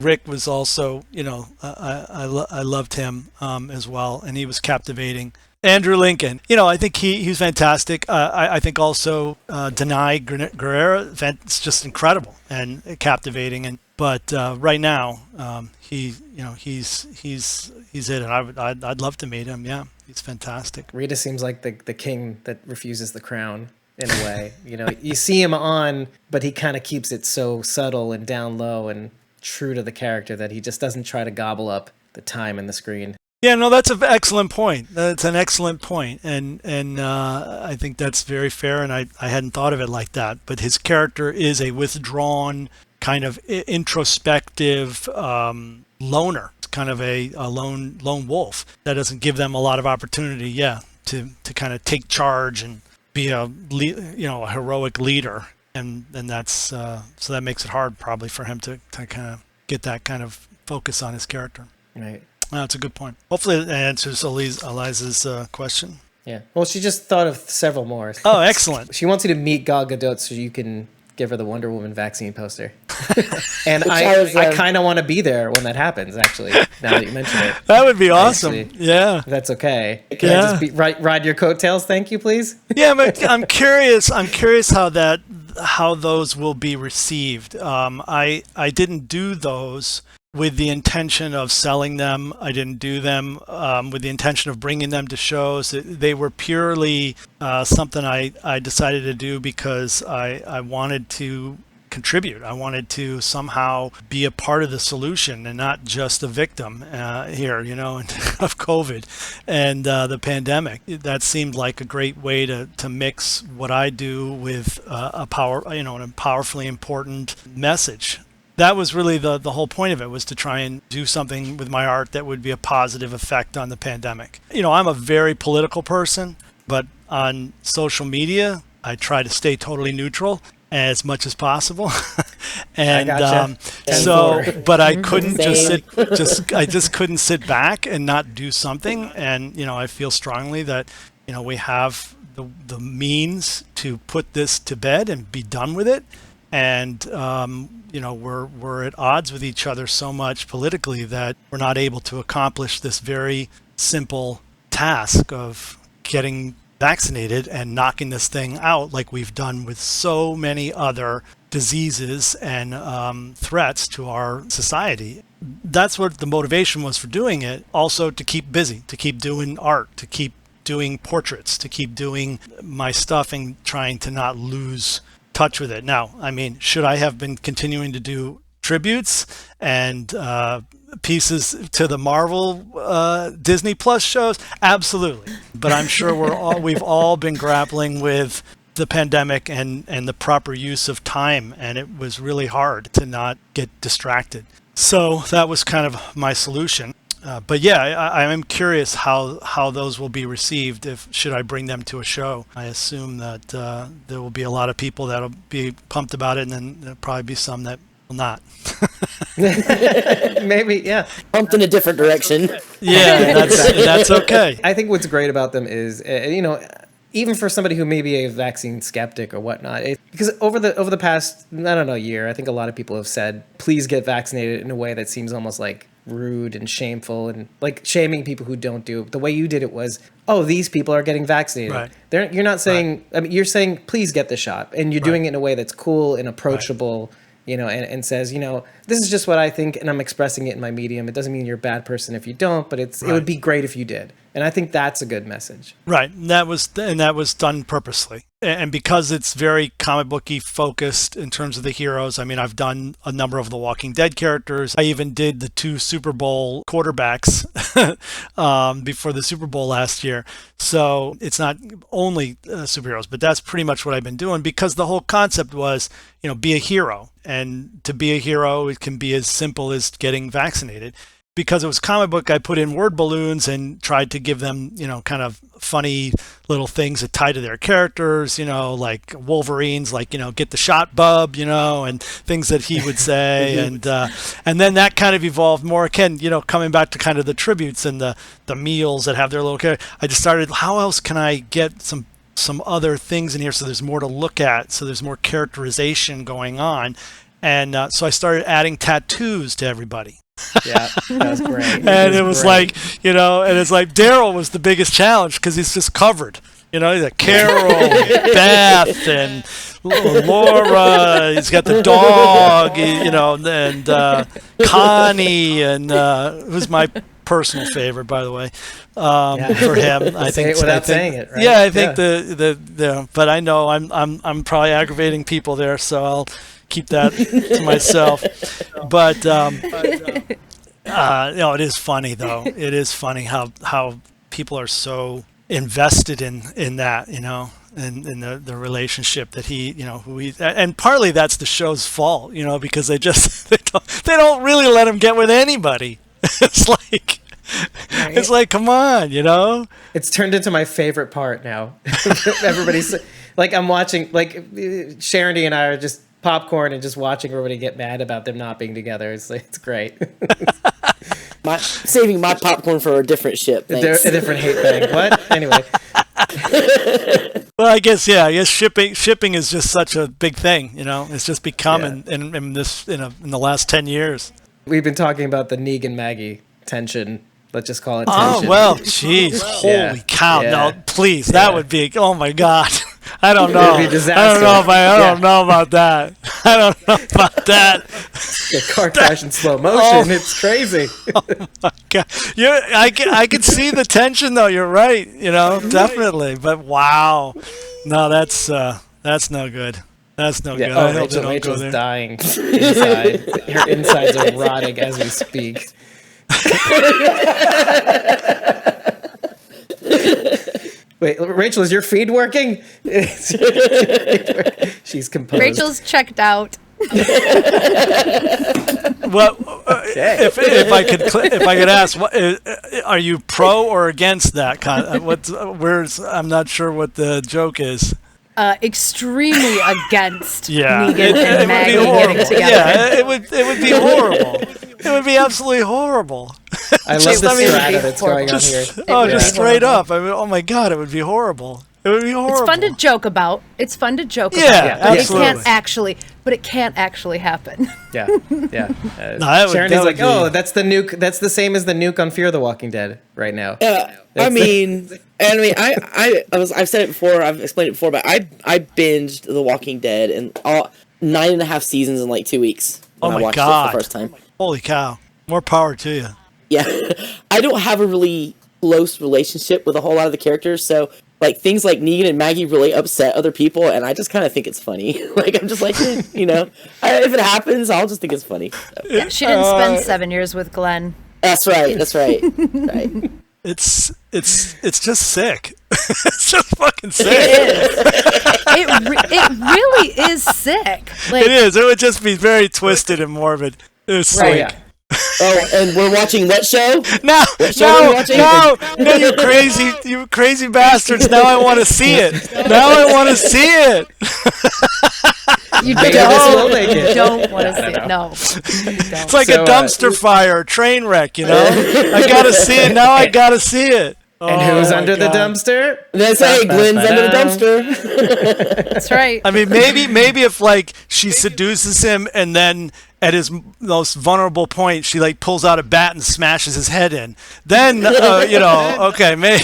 Rick was also, I loved him as well, and he was captivating. Andrew Lincoln, I think he was fantastic. I think also Denai Guerrero, it's just incredible and captivating. But right now, he's it, and I'd love to meet him. Yeah, he's fantastic. Rita seems like the king that refuses the crown in a way. You see him on, but he kind of keeps it so subtle and down low and true to the character that he just doesn't try to gobble up the time and the screen. Yeah, no, that's an excellent point. That's an excellent point, and I think that's very fair. And I hadn't thought of it like that. But his character is a withdrawn, kind of introspective loner. It's kind of a lone wolf that doesn't give them a lot of opportunity. Yeah, to kind of take charge and be a heroic leader, and that's so that makes it hard probably for him to kind of get that kind of focus on his character. Right. That's a good point. Hopefully that answers Eliza's question. Yeah. Well, she just thought of several more. Oh, excellent. She wants you to meet Gal Gadot so you can give her the Wonder Woman vaccine poster. And I kind of want to be there when that happens, actually, now that you mention it. That would be awesome. Yeah. If that's okay. Can I just ride your coattails? Thank you, please. Yeah, I'm curious. I'm curious how those will be received. I didn't do those with the intention of selling them. I didn't do them with the intention of bringing them to shows. They were purely something I decided to do because I wanted to contribute. I wanted to somehow be a part of the solution and not just a victim here, of COVID and the pandemic. That seemed like a great way to mix what I do with a powerfully important message. That was really the whole point of it, was to try and do something with my art that would be a positive effect on the pandemic. I'm a very political person, but on social media, I try to stay totally neutral as much as possible. And I gotcha. but I couldn't I just couldn't sit back and not do something. And, I feel strongly that, we have the means to put this to bed and be done with it. And, we're at odds with each other so much politically that we're not able to accomplish this very simple task of getting vaccinated and knocking this thing out like we've done with so many other diseases and threats to our society. That's what the motivation was for doing it. Also to keep busy, to keep doing art, to keep doing portraits, to keep doing my stuff and trying to not lose touch with it. Now, should I have been continuing to do tributes and pieces to the Marvel Disney Plus shows? Absolutely. But I'm sure we've all been grappling with the pandemic and the proper use of time, and it was really hard to not get distracted. So that was kind of my solution. But yeah, I am curious how those will be received should I bring them to a show. I assume that there will be a lot of people that'll be pumped about it, and then there'll probably be some that will not. Maybe, yeah. Pumped in a different direction. Yeah, that's okay. I think what's great about them is, even for somebody who may be a vaccine skeptic or whatnot, because over the past, year, I think a lot of people have said, please get vaccinated in a way that seems almost like rude and shameful and like shaming people who don't do it. The way you did it was, these people are getting vaccinated. Right. You're not saying, you're saying, please get the shot. And you're doing it in a way that's cool and approachable. Right. And says, this is just what I think, and I'm expressing it in my medium. It doesn't mean you're a bad person if you don't, but it would be great if you did. And I think that's a good message. Right. And that was done purposely. And because it's very comic booky focused in terms of the heroes. I've done a number of the Walking Dead characters. I even did the 2 Super Bowl quarterbacks before the Super Bowl last year. So it's not only superheroes, but that's pretty much what I've been doing, because the whole concept was, be a hero. And to be a hero, it can be as simple as getting vaccinated. Because it was comic book, I put in word balloons and tried to give them, kind of funny little things that tie to their characters, like Wolverine's, like, get the shot, bub, and things that he would say. and then that kind of evolved more, again, coming back to kind of the tributes and the meals that have their little character. I just started, how else can I get some other things in here so there's more to look at, so there's more characterization going on. And so I started adding tattoos to everybody. Yeah, that was great. And it was like, and it's like Daryl was the biggest challenge because he's just covered. He's like Carol, Beth, and Laura. He's got the dog, and Connie, and who's my personal favorite, by the way, for him. I think without saying it, right? Yeah, I think the but I know I'm probably aggravating people there, so I'll keep that to myself. But it is funny though. It is funny how people are so invested in that, in the relationship that who he, and partly that's the show's fault, because they don't really let him get with anybody. It's like, it's like, come on, It's turned into my favorite part now. Everybody's like, I'm watching, like Sharondy and I are just popcorn and just watching everybody get mad about them not being together. It's like, it's great. Saving my popcorn for a different ship. Thanks. A different hate bag. What? Anyway. Well, I guess shipping is just such a big thing. It's just become in the last 10 years. We've been talking about the Negan Maggie tension. Let's just call it tension. Oh well, jeez, holy cow! Yeah. No, please, that would be. Oh my God. I don't know. It'd be a disaster. I don't know if I Yeah. don't know about that. I don't know about that. The car crash in slow motion. It's crazy. God. I can see the tension though. You're right. Definitely. But wow, no, that's no good. That's no good. Yeah. I hope they don't go Rachel's there. dying inside. Her insides are rotting as we speak. Wait, Rachel, is your feed working? She's composed. Rachel's checked out. Well, if I could ask, are you pro or against that? I'm not sure what the joke is. Extremely against Yeah, Negan and Maggie be getting horrible. together. Yeah, it would be horrible. It would be absolutely horrible. I love Just- the I mean, strata that's going on Just, here. oh, would just be straight horrible. up. I mean, oh my God, it would be horrible. It would be horrible. It's fun to joke about. Yeah, But absolutely. it can't actually happen. Yeah, yeah. that would- Sharon that is like, would be- oh, that's the nuke. That's the same as the nuke on Fear the Walking Dead right now. I've said it before, I've explained it before, but I binged The Walking Dead and all 9.5 seasons in like 2 weeks. Oh When I my watched God. it for the first time. Holy cow! More power to you. Yeah, I don't have a really close relationship with a whole lot of the characters, so like things like Negan and Maggie really upset other people, and I just kind of think it's funny. Like I'm just like, if it happens, I'll just think it's funny. So. Yeah, she didn't spend 7 years with Glenn. That's right. Right. It's just sick. It's just fucking sick. It really is sick. Like, It is. It would just be very twisted and morbid. It's Oh sick. yeah. Oh, and we're watching what show? No, show are we watching? no, you crazy bastards! Now I want to see it. Now I want to see it. you Maybe this will make it. don't want to see it. No. You don't. It's like So, a dumpster fire, a train wreck. I gotta see it now. I gotta see it. And Oh who's my under the God. dumpster? That's right. Glenn's under the dumpster. That's right. I mean, maybe if like she seduces him and then at his most vulnerable point she like pulls out a bat and smashes his head in, then okay, maybe.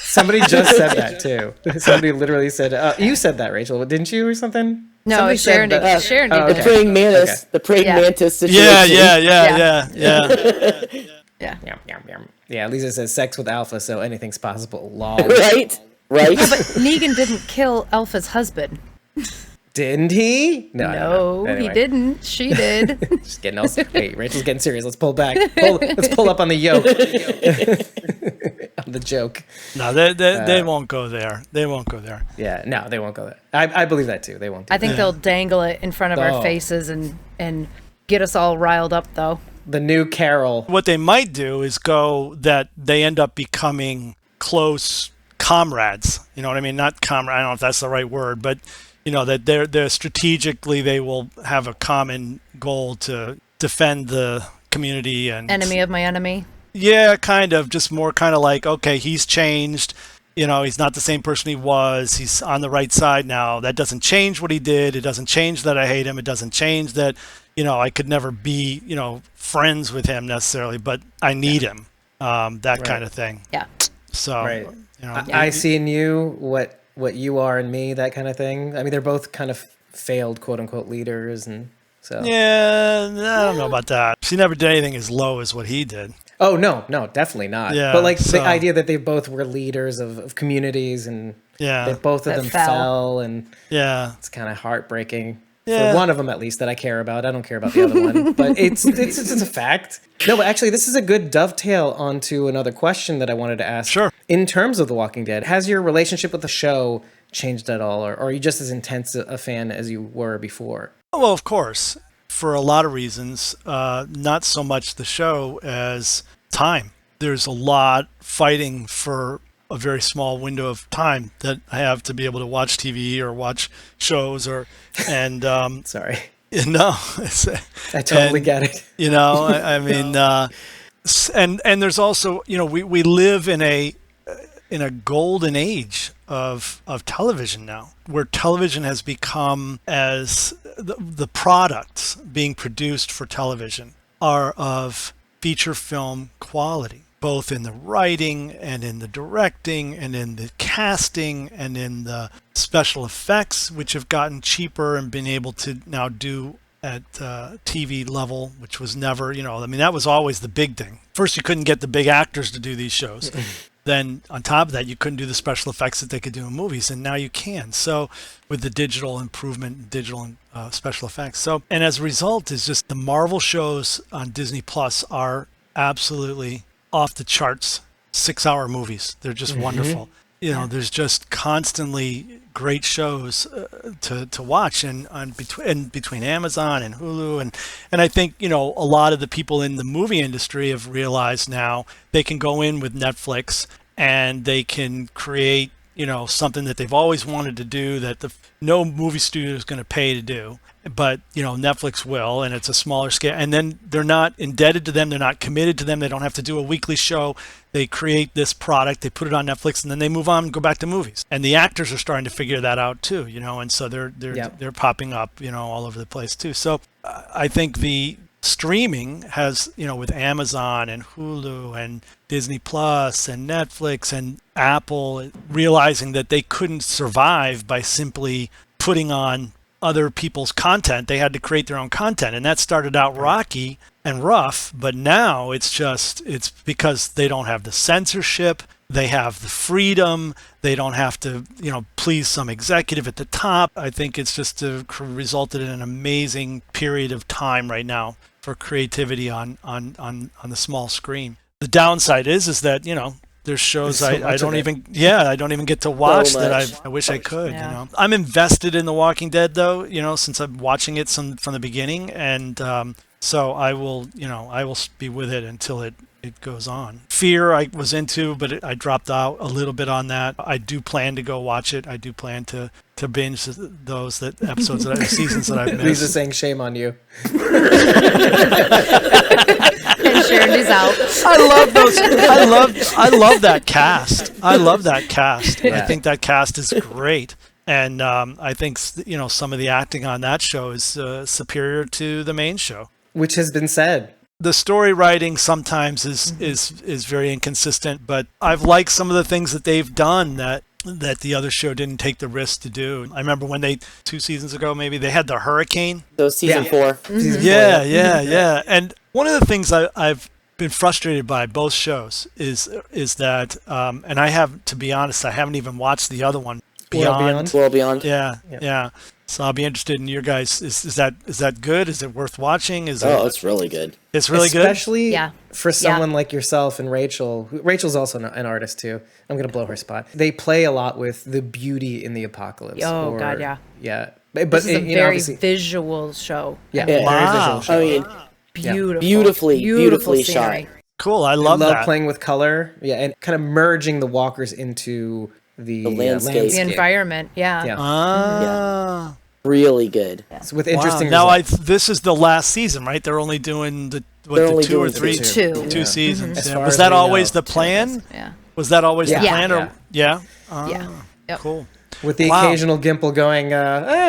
Somebody just said that too. Somebody literally said, "You said that, Rachel, didn't you, or something?" No, Somebody said Sharon that- did. Sharon Oh, did. The okay. praying mantis. Okay. The praying Yeah. mantis situation. Yeah. Yeah. Yeah, Lisa says sex with Alpha, so anything's possible. Lol. Right. But Negan didn't kill Alpha's husband. Didn't he? No, Anyway. he didn't. She did. Just getting all. Wait, Rachel's getting serious. Let's pull back. Let's pull up on the yoke. On the joke. No, they won't go there. They won't go there. Yeah, no, they won't go there. I believe that too. They won't. Do I think they'll dangle it in front of Oh. our faces and get us all riled up, though. the new Carol. What they might do is go that they end up becoming close comrades. You know what I mean? Not comrade. I don't know if that's the right word, but that they're strategically they will have a common goal to defend the community and Enemy of my enemy. Yeah, kind of. Just more kind of like, okay, he's changed. He's not the same person he was. He's on the right side now. That doesn't change what he did. It doesn't change that I hate him. It doesn't change that, I could never be, friends with him necessarily, but I need him. That kind of thing. Yeah. So, Right. I see in you what you are in me, that kind of thing. I mean, they're both kind of failed quote unquote leaders, and so. Yeah, I don't know about that. She never did anything as low as what he did. Oh no, definitely not. Yeah, but like so- the idea that they both were leaders of communities, and Yeah. that both of That them fell. fell, and Yeah. it's kind of heartbreaking. Yeah. For one of them, at least, that I care about. I don't care about the other one, but it's a fact. No, but actually, this is a good dovetail onto another question that I wanted to ask. Sure. In terms of The Walking Dead, has your relationship with the show changed at all, or are you just as intense a fan as you were before? Well, of course, for a lot of reasons, not so much the show as time. There's a lot fighting for a very small window of time that I have to be able to watch TV or watch shows and Sorry, I I totally get it. I mean, and there's also, we live in a golden age of television now, where television has become as the products being produced for television are of feature film quality. both in the writing and in the directing and in the casting and in the special effects, which have gotten cheaper and been able to now do at TV level, which was never, I mean, that was always the big thing. First, you couldn't get the big actors to do these shows. Then on top of that, you couldn't do the special effects that they could do in movies, and now you can. So with the digital improvement, digital special effects. So, and as a result, is just the Marvel shows on Disney Plus are absolutely off the charts 6-hour movies. They're just wonderful. There's just constantly great shows to watch, and between Amazon and Hulu, and I think a lot of the people in the movie industry have realized now they can go in with Netflix and they can create something that they've always wanted to do that no movie studio is going to pay to do, but Netflix will, and it's a smaller scale, and then they're not indebted to them, they're not committed to them, they don't have to do a weekly show. They create this product, they put it on Netflix, and then they move on and go back to movies. And the actors are starting to figure that out too, and so they're popping up all over the place too. So I think the streaming has, with Amazon and Hulu and Disney Plus and Netflix and Apple, realizing that they couldn't survive by simply putting on other people's content. They had to create their own content, and that started out rocky and rough, but now it's because they don't have the censorship, they have the freedom, they don't have to please some executive at the top. I think it's just resulted in an amazing period of time right now for creativity on the small screen. The downside is that there's shows I don't even get to watch that I wish I could. I'm invested in The Walking Dead though, since I'm watching it from the beginning, and so I will be with it until it goes on. Fear I was into, but I dropped out a little bit on that. I do plan to go watch it. I do plan to binge those seasons that I've missed. Lisa's saying shame on you. And Sharon is out. I love those. I love that cast. I love that cast. Yeah. I think that cast is great. And I think some of the acting on that show is superior to the main show. Which has been said. The story writing sometimes is very inconsistent, but I've liked some of the things that they've done that the other show didn't take the risk to do. I remember when 2 seasons ago maybe, they had the hurricane. So season 4. Season 4. Yeah. And one of the things I've been frustrated by both shows is that, and I have, to be honest, I haven't even watched the other one, Beyond. World Beyond. Yeah. So I'll be interested in your guys. Is that good? Is it worth watching? It's really good. It's really Especially good? for someone like yourself and Rachel. Rachel's also an artist too. I'm going to blow her spot. They play a lot with the beauty in the apocalypse. God, yeah. Yeah. But this is a very visual show. Yeah, very visual show. I mean, beautifully shot. Cool, I love that. Playing with color, and kind of merging the walkers into the landscape. The environment, Yeah. Really good. So with interesting results. Now this is the last season, right? They're only doing the 2 or 3 two seasons. Mm-hmm. Yeah. Was that always the plan? Yeah. Was that always the plan? Yeah. Yep. Cool. With the occasional Gimple going,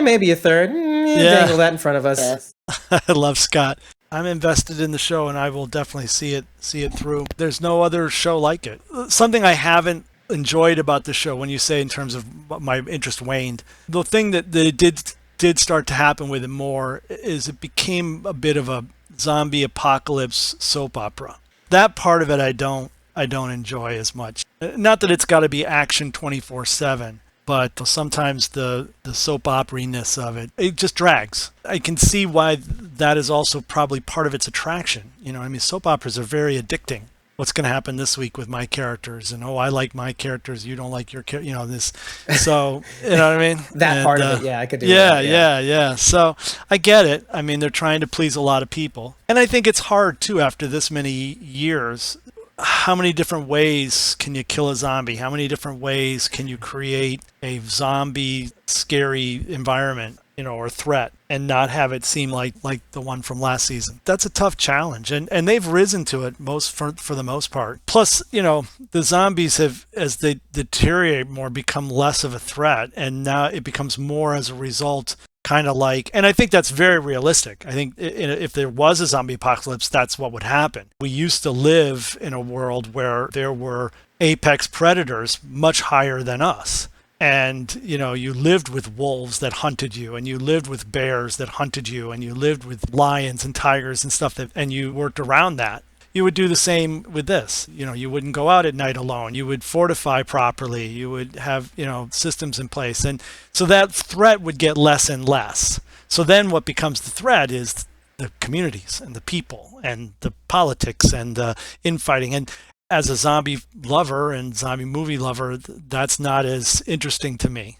maybe a third. Dangle that in front of us. Yes. I love Scott. I'm invested in the show, and I will definitely see it through. There's no other show like it. Something I haven't enjoyed about the show, when you say in terms of my interest waned, the thing that it did start to happen with it more is it became a bit of a zombie apocalypse soap opera. That part of it I don't enjoy as much. Not that it's got to be action 24/7, but sometimes the soap opera-ness of it just drags. I can see why that is also probably part of its attraction. Soap operas are very addicting. What's going to happen this week with my characters? And I like my characters, you don't like your character. This. So you know what I mean. That part of it, I could do. that. Yeah. So I get it. I mean, they're trying to please a lot of people, and I think it's hard too after this many years. How many different ways can you kill a zombie? How many different ways can you create a zombie scary environment, or threat, and not have it seem like the one from last season? That's a tough challenge, and they've risen to it for the most part. Plus, the zombies have, as they deteriorate more, become less of a threat, and now it becomes more as a result kind of like, and I think that's very realistic. I think if there was a zombie apocalypse, that's what would happen. We used to live in a world where there were apex predators much higher than us. And, you lived with wolves that hunted you, and you lived with bears that hunted you, and you lived with lions and tigers and stuff and you worked around that. You would do the same with this. You wouldn't go out at night alone. You would fortify properly. You would have, systems in place. And so that threat would get less and less. So then what becomes the threat is the communities and the people and the politics and the infighting. And as a zombie lover and zombie movie lover, that's not as interesting to me.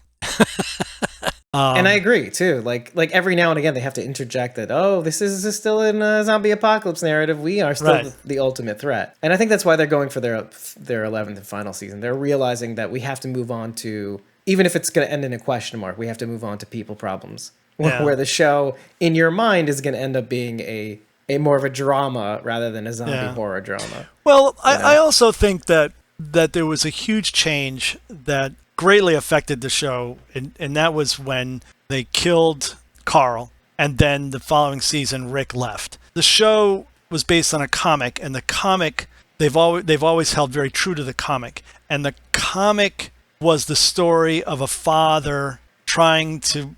And I agree too. Like every now and again, they have to interject that, this is still in a zombie apocalypse narrative. We are still the ultimate threat. And I think that's why they're going for their 11th and final season. They're realizing that we have to move on to, even if it's going to end in a question mark, we have to move on to people problems. Yeah. Where the show, in your mind, is going to end up being a more of a drama rather than a zombie horror drama. Well, I also think that there was a huge change that greatly affected the show, and that was when they killed Carl, and then the following season Rick left. The show was based on a comic, and the comic they've always held very true to the comic, and the comic was the story of a father trying to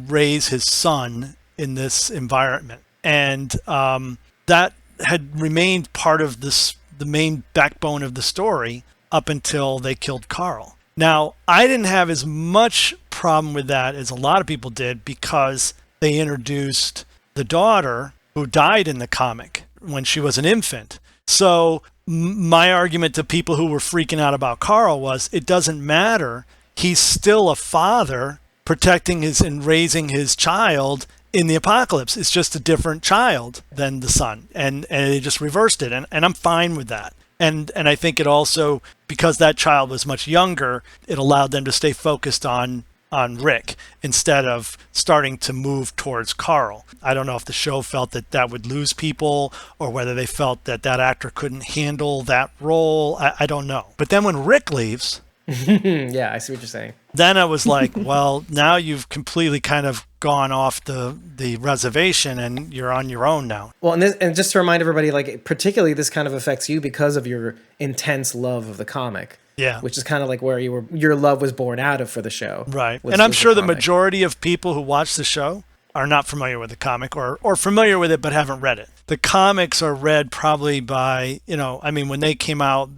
raise his son in this environment. And that had remained part of the main backbone of the story up until they killed Carl. Now, I didn't have as much problem with that as a lot of people did because they introduced the daughter who died in the comic when she was an infant. So my argument to people who were freaking out about Carl was, it doesn't matter. He's still a father protecting and raising his child in the apocalypse. It's just a different child than the son. And they just reversed it. And I'm fine with that. And I think it also, because that child was much younger, it allowed them to stay focused on Rick instead of starting to move towards Carl. I don't know if the show felt that would lose people or whether they felt that actor couldn't handle that role. I don't know. But then when Rick leaves... Yeah, I see what you're saying. Then I was like, well, now you've completely kind of gone off the reservation and you're on your own now. Well, and just to remind everybody, like, particularly this kind of affects you because of your intense love of the comic. Yeah. Which is kind of like where your love was born out of for the show. Right. And I'm sure the majority of people who watch the show are not familiar with the comic or familiar with it but haven't read it. The comics are read probably by, when they came out,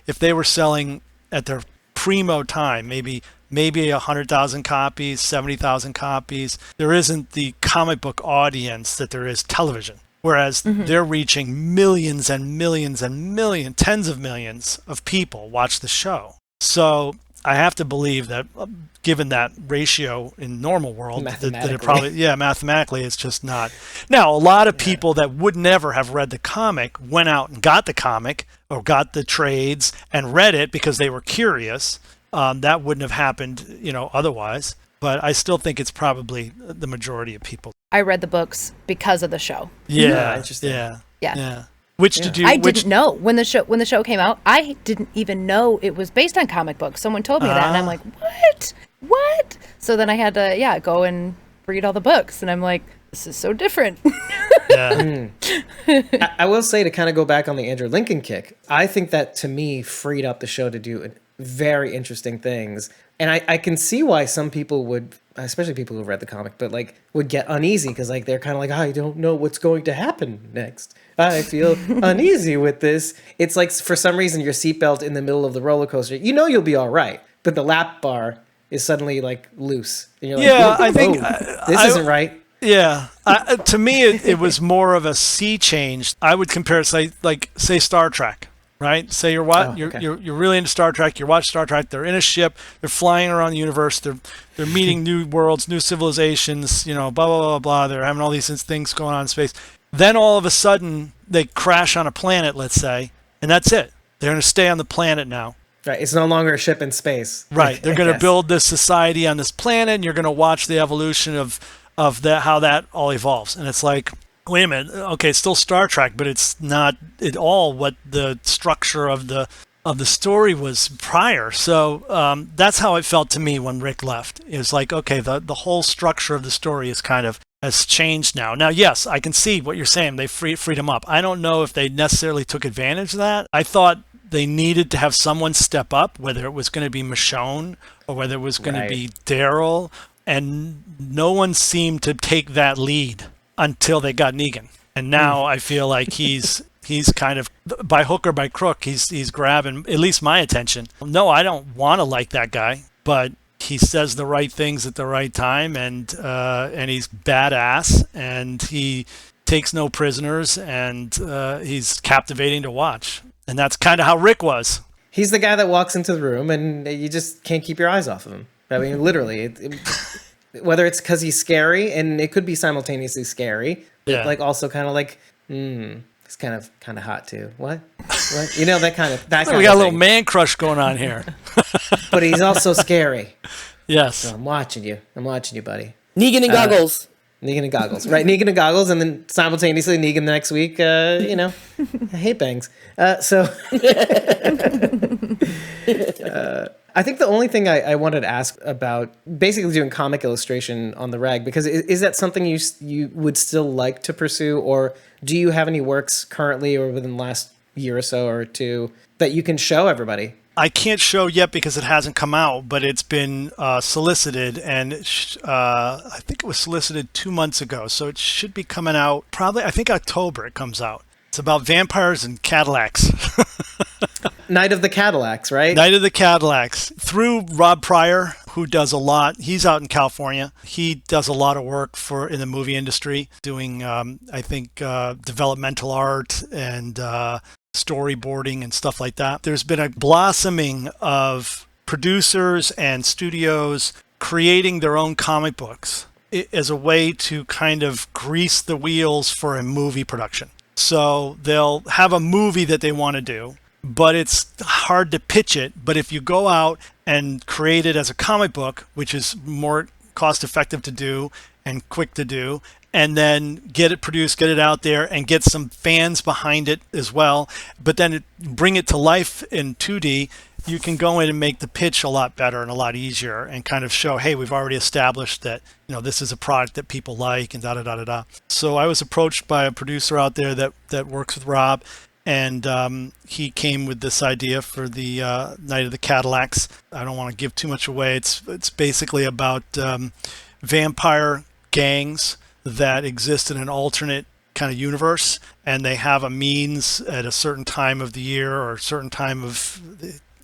if they were selling at their primo time, maybe 100,000 copies, 70,000 copies. There isn't the comic book audience that there is television. Whereas they're reaching millions and millions and millions, tens of millions of people watch the show. So I have to believe that given that ratio in normal world, that it probably, mathematically, it's just not. Now, a lot of people that would never have read the comic went out and got the comic or got the trades and read it because they were curious. That wouldn't have happened, otherwise. But I still think it's probably the majority of people. I read the books because of the show. Yeah, interesting. Yeah. Did you? I didn't know when the show came out. I didn't even know it was based on comic books. Someone told me that, and I'm like, what? So then I had to go and read all the books, and I'm like, this is so different. Yeah. I will say, to kind of go back on the Andrew Lincoln kick, I think that to me freed up the show to do very interesting things. And I can see why some people would, especially people who read the comic, but would get uneasy because they're kind of like, I don't know what's going to happen next. I feel uneasy with this. It's like, for some reason, your seatbelt in the middle of the roller coaster, you'll be all right. But the lap bar is suddenly loose. And you're like, I think this isn't right. Yeah. To me, it was more of a sea change. I would compare it, say Star Trek. Right? Say you're really into Star Trek. You watch Star Trek. They're in a ship. They're flying around the universe. They're meeting new worlds, new civilizations. Blah blah blah blah. They're having all these things going on in space. Then all of a sudden they crash on a planet. Let's say, and that's it. They're going to stay on the planet now. Right. It's no longer a ship in space. Right. They're going to build this society on this planet, and you're going to watch the evolution of how that all evolves. And it's like, wait a minute, okay, it's still Star Trek, but it's not at all what the structure of the of the story was Pryor. So that's how it felt to me when Rick left. It was like, okay, the whole structure of the story is kind of has changed now. Now, yes, I can see what you're saying. They freed him up. I don't know if they necessarily took advantage of that. I thought they needed to have someone step up, whether it was going to be Michonne or whether it was going to be Daryl. And no one seemed to take that lead until they got Negan. And now I feel like he's kind of, by hook or by crook, he's grabbing at least my attention. No, I don't want to like that guy, but he says the right things at the right time, and he's badass, and he takes no prisoners, and he's captivating to watch. And that's kind of how Rick was. He's the guy that walks into the room and you just can't keep your eyes off of him. I mean, literally, whether it's because he's scary, and it could be simultaneously scary, but like also kind of like, it's kind of hot too. What? You know, that kind of we got a little man crush going on here. But he's also scary. Yes. So I'm watching you, buddy. Negan and goggles. Negan and goggles, right? Negan and goggles, and then simultaneously Negan the next week. You know, I hate bangs. I think the only thing I wanted to ask about basically doing comic illustration on the rag, because is that something you would still like to pursue, or do you have any works currently or within the last year or so or two that you can show everybody? I can't show yet because it hasn't come out, but it's been solicited, and I think it was solicited 2 months ago, so it should be coming out probably, I think October it comes out. It's about vampires and Cadillacs. Night of the Cadillacs, right? Night of the Cadillacs. Through Rob Pryor, who does a lot. He's out in California. He does a lot of work in the movie industry, doing, I think, developmental art and storyboarding and stuff like that. There's been a blossoming of producers and studios creating their own comic books as a way to kind of grease the wheels for a movie production. So they'll have a movie that they want to do, but it's hard to pitch it. But if you go out and create it as a comic book, which is more cost effective to do and quick to do, and then get it produced, get it out there, and get some fans behind it as well, but then bring it to life in 2D, you can go in and make the pitch a lot better and a lot easier and kind of show, hey, we've already established that, you know, this is a product that people like, and da-da-da-da-da. So I was approached by a producer out there that works with Rob, and he came with this idea for the Night of the Cadillacs. I don't want to give too much away. It's basically about vampire gangs that exist in an alternate kind of universe, and they have a means at a certain time of the year or a certain time of,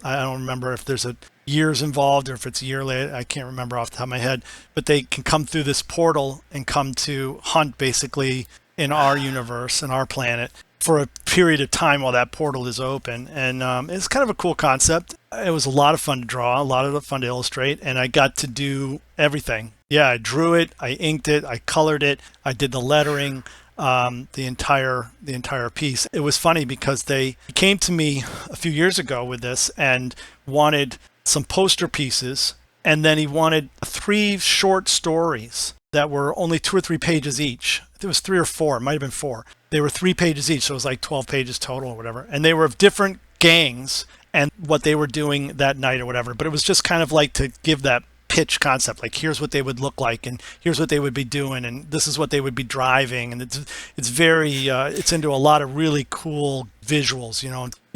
I don't remember if there's a years involved or if it's yearly, I can't remember off the top of my head, but they can come through this portal and come to hunt basically in our universe and our planet for a period of time while that portal is open. And it's kind of a cool concept. It was a lot of fun to draw, a lot of fun to illustrate, and I got to do everything. Yeah, I drew it, I inked it, I colored it, I did the lettering, the entire piece. It was funny because they came to me a few years ago with this and wanted some poster pieces, and then he wanted 3 short stories that were only 2 or 3 pages each. It was 3 or 4, it might have been 4. They were 3 pages each, so it was like 12 pages total or whatever. And they were of different gangs and what they were doing that night or whatever. But it was just kind of like to give that pitch concept, like here's what they would look like, and here's what they would be doing, and this is what they would be driving. And it's very it's into a lot of really cool visuals. You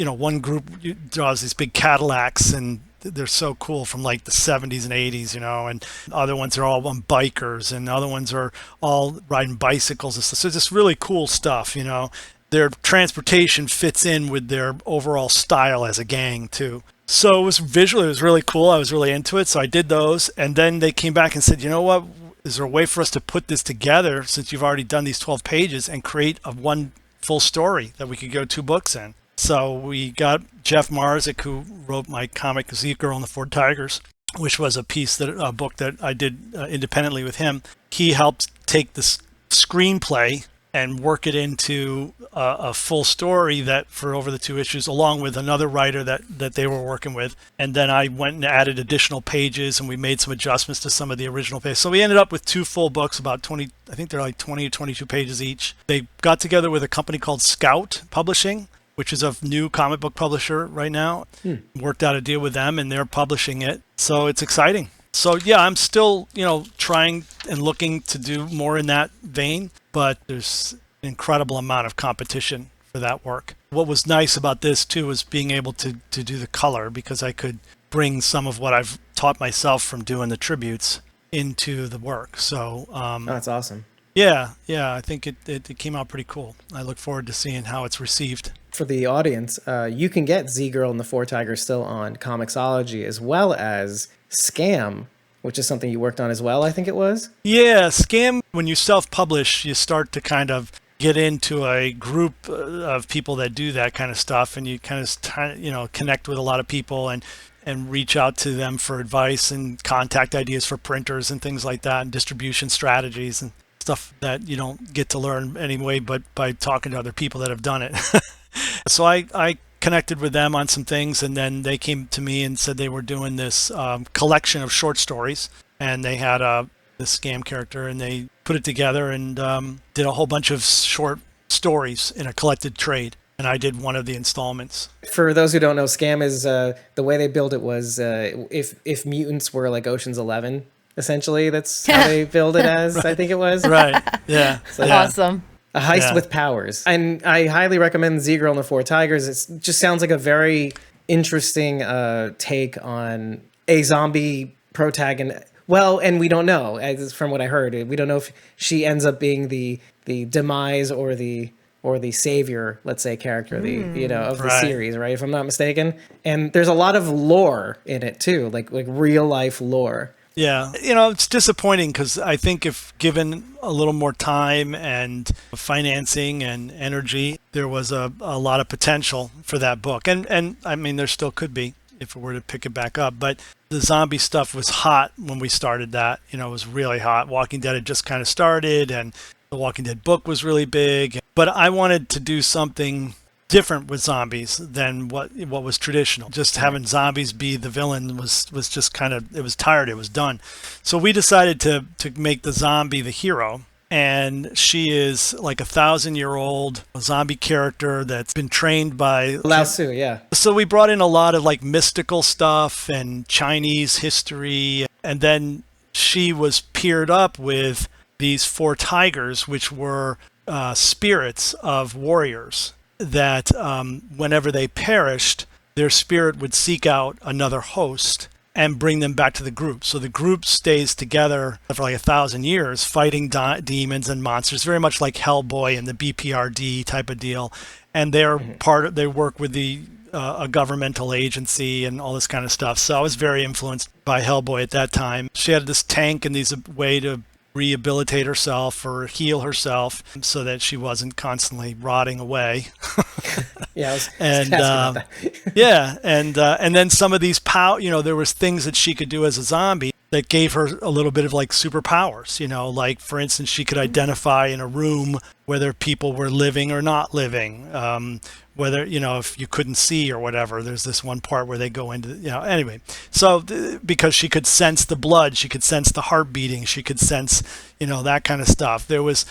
know, one group draws these big Cadillacs, and they're so cool, from like the 70s and 80s, you know, and other ones are all on bikers, and other ones are all riding bicycles and stuff. So it's just really cool stuff, you know. Their transportation fits in with their overall style as a gang too. So it was really cool. I was really into it. So I did those, and then they came back and said, you know what, is there a way for us to put this together, since you've already done these 12 pages, and create one full story that we could go 2 books in? So we got Jeff Marzik, who wrote my comic Zeke Girl and the Ford Tigers, which was a book that I did independently with him. He helped take this screenplay and work it into a full story that for over the 2 issues, along with another writer that they were working with. And then I went and added additional pages, and we made some adjustments to some of the original pages. So we ended up with 2 full books, about 20, I think they're like 20 or 22 pages each. They got together with a company called Scout Publishing, which is a new comic book publisher right now. Worked out a deal with them, and they're publishing it. So it's exciting. So yeah, I'm still, trying and looking to do more in that vein, but there's an incredible amount of competition for that work. What was nice about this too was being able to do the color, because I could bring some of what I've taught myself from doing the tributes into the work. So That's awesome. yeah, I think it came out pretty cool. I look forward to seeing how it's received. For the audience, you can get Z-Girl and the Four Tigers still on Comixology, as well as Scam, which is something you worked on as well, I think it was. Yeah, Scam, when you self-publish, you start to kind of get into a group of people that do that kind of stuff, and you kind of connect with a lot of people and reach out to them for advice and contact ideas for printers and things like that, and distribution strategies and stuff that you don't get to learn anyway, but by talking to other people that have done it. So I connected with them on some things, and then they came to me and said they were doing this collection of short stories, and they had this Scam character, and they put it together and did a whole bunch of short stories in a collected trade, and I did one of the installments. For those who don't know, Scam is the way they build it was if mutants were like Ocean's 11, essentially. That's how they build it as, right. I think it was. Right, yeah. So, yeah. Awesome. A heist with powers. And I highly recommend Z-Girl and the Four Tigers. It just sounds like a very interesting take on a zombie protagonist. Well, and we don't know, as from what I heard. We don't know if she ends up being the demise or the savior, let's say, character, of the series, right? If I'm not mistaken. And there's a lot of lore in it too, like real life lore. Yeah, it's disappointing because I think if given a little more time and financing and energy, there was a lot of potential for that book. And I mean, there still could be if we were to pick it back up. But the zombie stuff was hot when we started that. It was really hot. Walking Dead had just kind of started, and the Walking Dead book was really big. But I wanted to do something different with zombies than what was traditional. Just having zombies be the villain was just kind of, it was tired, it was done. So we decided to make the zombie the hero, and she is like 1,000-year-old zombie character that's been trained by Lao Tzu, yeah. So we brought in a lot of like mystical stuff and Chinese history, and then she was paired up with these four tigers, which were spirits of warriors that whenever they perished, their spirit would seek out another host and bring them back to the group. So the group stays together for like 1,000 years, fighting demons and monsters, very much like Hellboy and the BPRD type of deal. And they're they work with a governmental agency and all this kind of stuff. So I was very influenced by Hellboy at that time. She had this tank and these way to rehabilitate herself or heal herself so that she wasn't constantly rotting away. Yeah, I was and about that. yeah, and then some of these there was things that she could do as a zombie that gave her a little bit of like superpowers. Like for instance, she could identify in a room whether people were living or not living. Whether, if you couldn't see or whatever. There's this one part where they go into, anyway. So because she could sense the blood, she could sense the heart beating, she could sense, that kind of stuff. There was,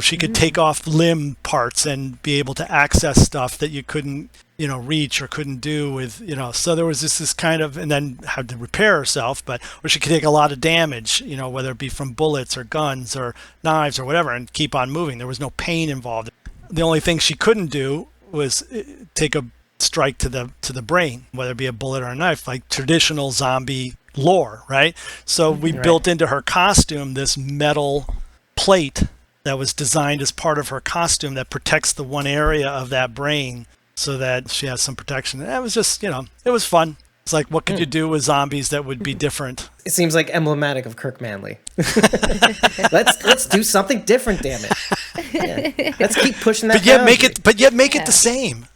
she could take off limb parts and be able to access stuff that you couldn't, reach or couldn't do with, so there was this kind of, and then had to repair herself, or she could take a lot of damage, whether it be from bullets or guns or knives or whatever, and keep on moving. There was no pain involved. The only thing she couldn't do was take a strike to the brain, whether it be a bullet or a knife, like traditional zombie lore, right? So we built into her costume this metal plate that was designed as part of her costume that protects the one area of that brain so that she has some protection. And it was just, it was fun. It's like, what could you do with zombies that would be different? It seems like emblematic of Kirk Manley. Let's do something different, damn it. Yeah. Let's keep pushing that. But yet make it the same.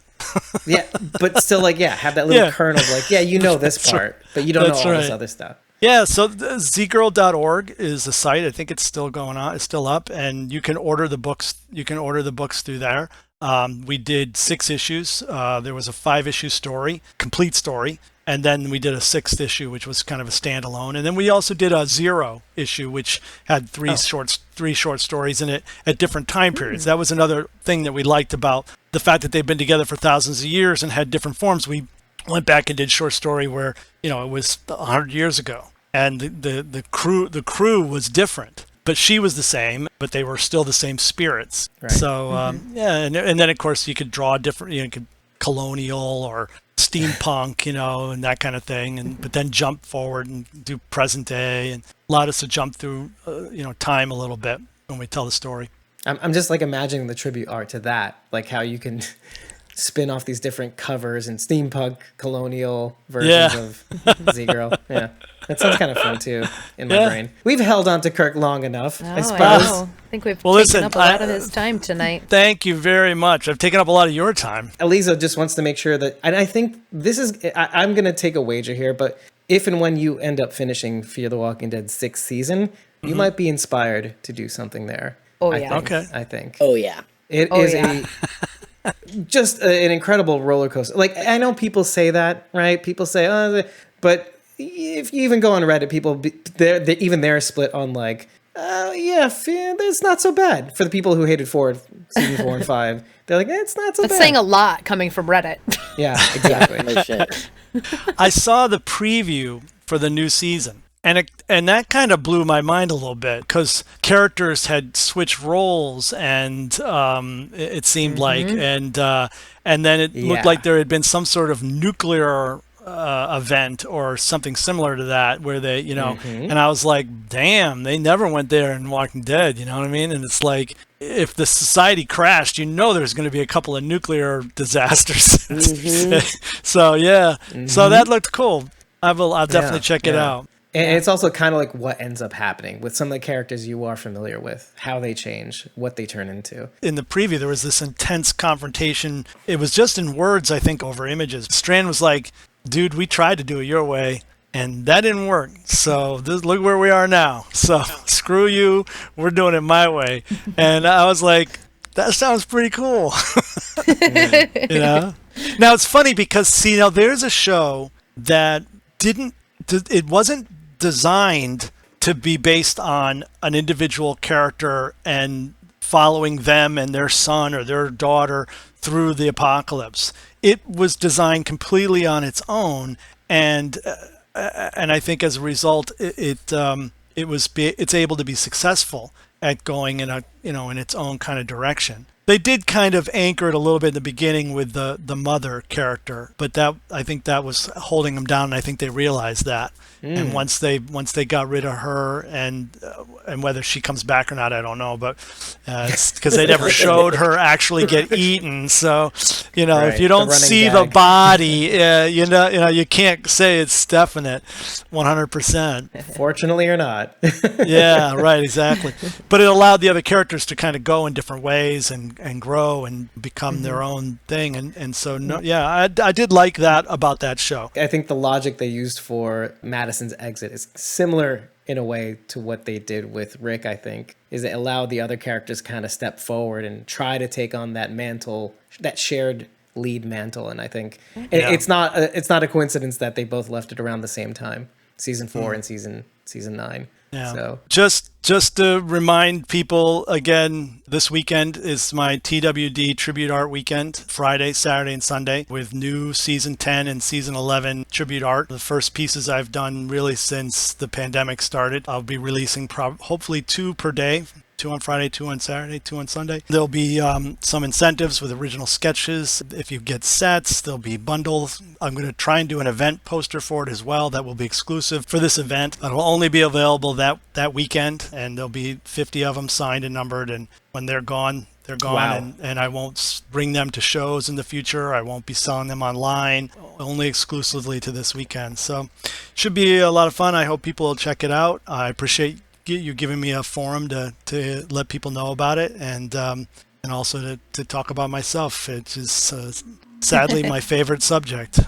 Yeah, but still have that little kernel of this part, right. But you don't know all this other stuff. Yeah, so zgirl.org is the site. I think it's still going on. It's still up, and you can order the books. You can order the books through there. We did 6 issues. There was a 5-issue story, complete story, And then we did a 6th issue, which was kind of a standalone. And then we also did a 0 issue, which had three short stories in it at different time periods. That was another thing that we liked about the fact that they've been together for thousands of years and had different forms. We went back and did short story where, it was 100 years ago. And the crew was different. But she was the same, but they were still the same spirits. Right. So, and then, of course, you could draw different, you could colonial or steampunk, and that kind of thing. But then jump forward and do present day and allowed us to jump through, time a little bit when we tell the story. I'm just like imagining the tribute art to that, like how you can spin off these different covers and steampunk colonial versions of Z-Girl. Yeah. That sounds kind of fun too in my brain. We've held on to Kirk long enough, I suppose. I think we've taken up a lot of his time tonight. Thank you very much. I've taken up a lot of your time. Eliza just wants to make sure that, and I think this is, I'm going to take a wager here, but if and when you end up finishing Fear the Walking Dead 6th season, you might be inspired to do something there. Oh, yeah. Okay. I think. Oh, yeah. It is just an incredible roller coaster. Like, I know people say that, right? People say, but if you even go on Reddit, people, they're split on like, it's not so bad. For the people who hated season 4 and 5, they're like, it's not so bad. That's saying a lot coming from Reddit. Yeah, exactly. No shit. I saw the preview for the new season. And that kind of blew my mind a little bit because characters had switched roles, and it seemed like, and then it looked like there had been some sort of nuclear event or something similar to that, where they, and I was like, damn, they never went there in Walking Dead, you know what I mean? And it's like, if the society crashed, there's going to be a couple of nuclear disasters. So so that looked cool. I'll definitely check it out. And it's also kind of like what ends up happening with some of the characters you are familiar with, how they change, what they turn into. In the preview, there was this intense confrontation. It was just in words, I think, over images. Strand was like, dude, we tried to do it your way, and that didn't work. So look where we are now. So screw you. We're doing it my way. And I was like, that sounds pretty cool. Now, it's funny because, there's a show that it wasn't designed to be based on an individual character and following them and their son or their daughter through the apocalypse. It was designed completely on its own, and I think as a result, it's able to be successful at going in in its own kind of direction. They did kind of anchor it a little bit in the beginning with the mother character, but I think that was holding them down, and I think they realized that. And once they got rid of her, and whether she comes back or not, I don't know, but it's because they never showed her actually get eaten. So if you don't see the body, you can't say it's definite, 100%. Fortunately or not. Yeah, right, exactly. But it allowed the other characters to kind of go in different ways and grow and become their own thing, and so I did like that about that show. I think the logic they used for Madison's exit is similar in a way to what they did with Rick. I think is it allowed the other characters kind of step forward and try to take on that mantle, that shared lead mantle. And I think it's not a coincidence that they both left it around the same time, season 4 and season 9. Yeah. So just to remind people again, this weekend is my TWD tribute art weekend, Friday, Saturday, and Sunday, with new season 10 and season 11 tribute art. The first pieces I've done really since the pandemic started. I'll be releasing hopefully 2 per day. 2 on Friday, 2 on Saturday, 2 on Sunday. There'll be some incentives with original sketches. If you get sets, there'll be bundles. I'm going to try and do an event poster for it as well that will be exclusive for this event. It'll only be available that weekend, and there'll be 50 of them signed and numbered, and when they're gone, they're gone. Wow. And I won't bring them to shows in the future. I won't be selling them online, only exclusively to this weekend. So should be a lot of fun. I hope people will check it out. I appreciate you giving me a forum to let people know about it, and also to talk about myself, which is sadly my favorite subject.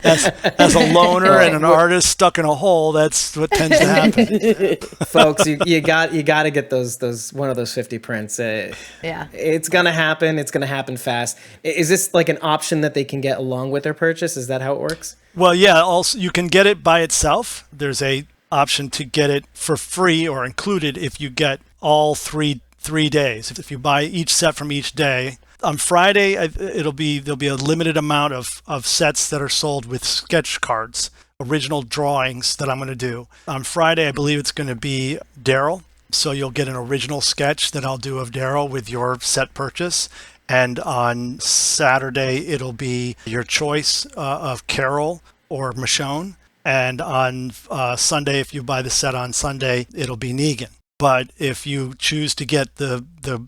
As a loner and an artist stuck in a hole, that's what tends to happen. Folks, you got to get those one of those 50 prints. Yeah. It's gonna happen. It's gonna happen fast. Is this like an option that they can get along with their purchase? Is that how it works? Well, yeah. Also, you can get it by itself. There's a option to get it for free or included if you get all three days. If you buy each set from each day. On Friday, there'll be a limited amount of sets that are sold with sketch cards, original drawings that I'm going to do. On Friday, I believe it's going to be Daryl. So you'll get an original sketch that I'll do of Daryl with your set purchase. And on Saturday, it'll be your choice of Carol or Michonne. And on Sunday, if you buy the set on Sunday, it'll be Negan. But if you choose to get the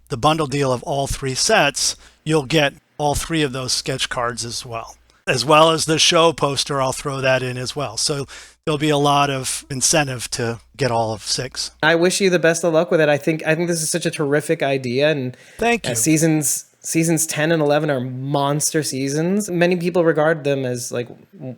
bundle deal of all 3 sets, you'll get all 3 of those sketch cards as well as the show poster. I'll throw that in as well. So there'll be a lot of incentive to get all of 6. I wish you the best of luck with it. I think this is such a terrific idea, and thank you. Seasons 10 and 11 are monster seasons. Many people regard them as, like,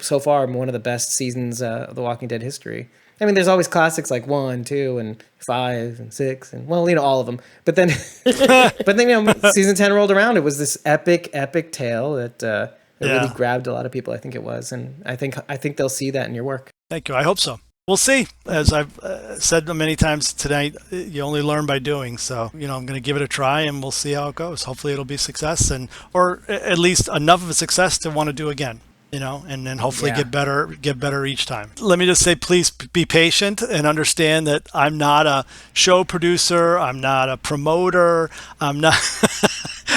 so far one of the best seasons of The Walking Dead history. I mean, there's always classics like 1, 2, and 5, and 6, and, well, all of them. But then, season 10 rolled around. It was this epic tale that really grabbed a lot of people. I think it was, and I think they'll see that in your work. Thank you. I hope so. We'll see. As I've said many times tonight, you only learn by doing. So, I'm going to give it a try, and we'll see how it goes. Hopefully, it'll be success, or at least enough of a success to want to do again. And then hopefully get better each time. Let me just say, please be patient and understand that I'm not a show producer. I'm not a promoter. I'm not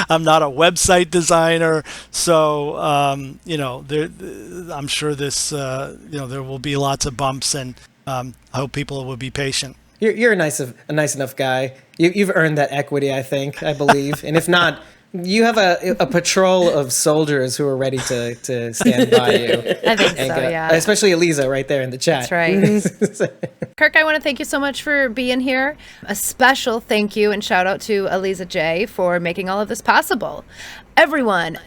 a website designer. So, I'm sure this, there will be lots of bumps, and I hope people will be patient. You're a nice enough guy. You've earned that equity, I believe. And if not, you have a patrol of soldiers who are ready to stand by you. I think so, yeah. Especially Eliza right there in the chat. That's right. Kirk, I want to thank you so much for being here. A special thank you and shout out to Eliza J for making all of this possible. Everyone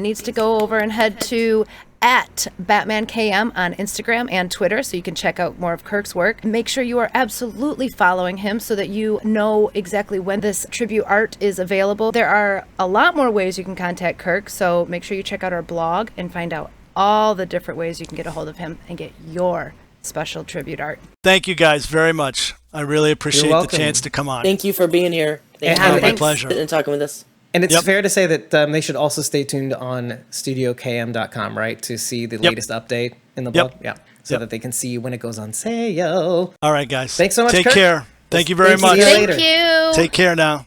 needs to go over and head to @BatmanKM on Instagram and Twitter so you can check out more of Kirk's work. Make sure you are absolutely following him so that you know exactly when this tribute art is available. There are a lot more ways you can contact Kirk, so make sure you check out our blog and find out all the different ways you can get a hold of him and get your special tribute art. Thank you guys very much. I really appreciate the chance to come on. Thank you for being here. My pleasure. And talking with us. And it's fair to say that they should also stay tuned on studiokm.com, right, to see the latest update in the blog. Yeah, so that they can see when it goes on sale. All right, guys. Thanks so much, Take Kirk. care. Thank you very much. See you later. Thank you. Take care now.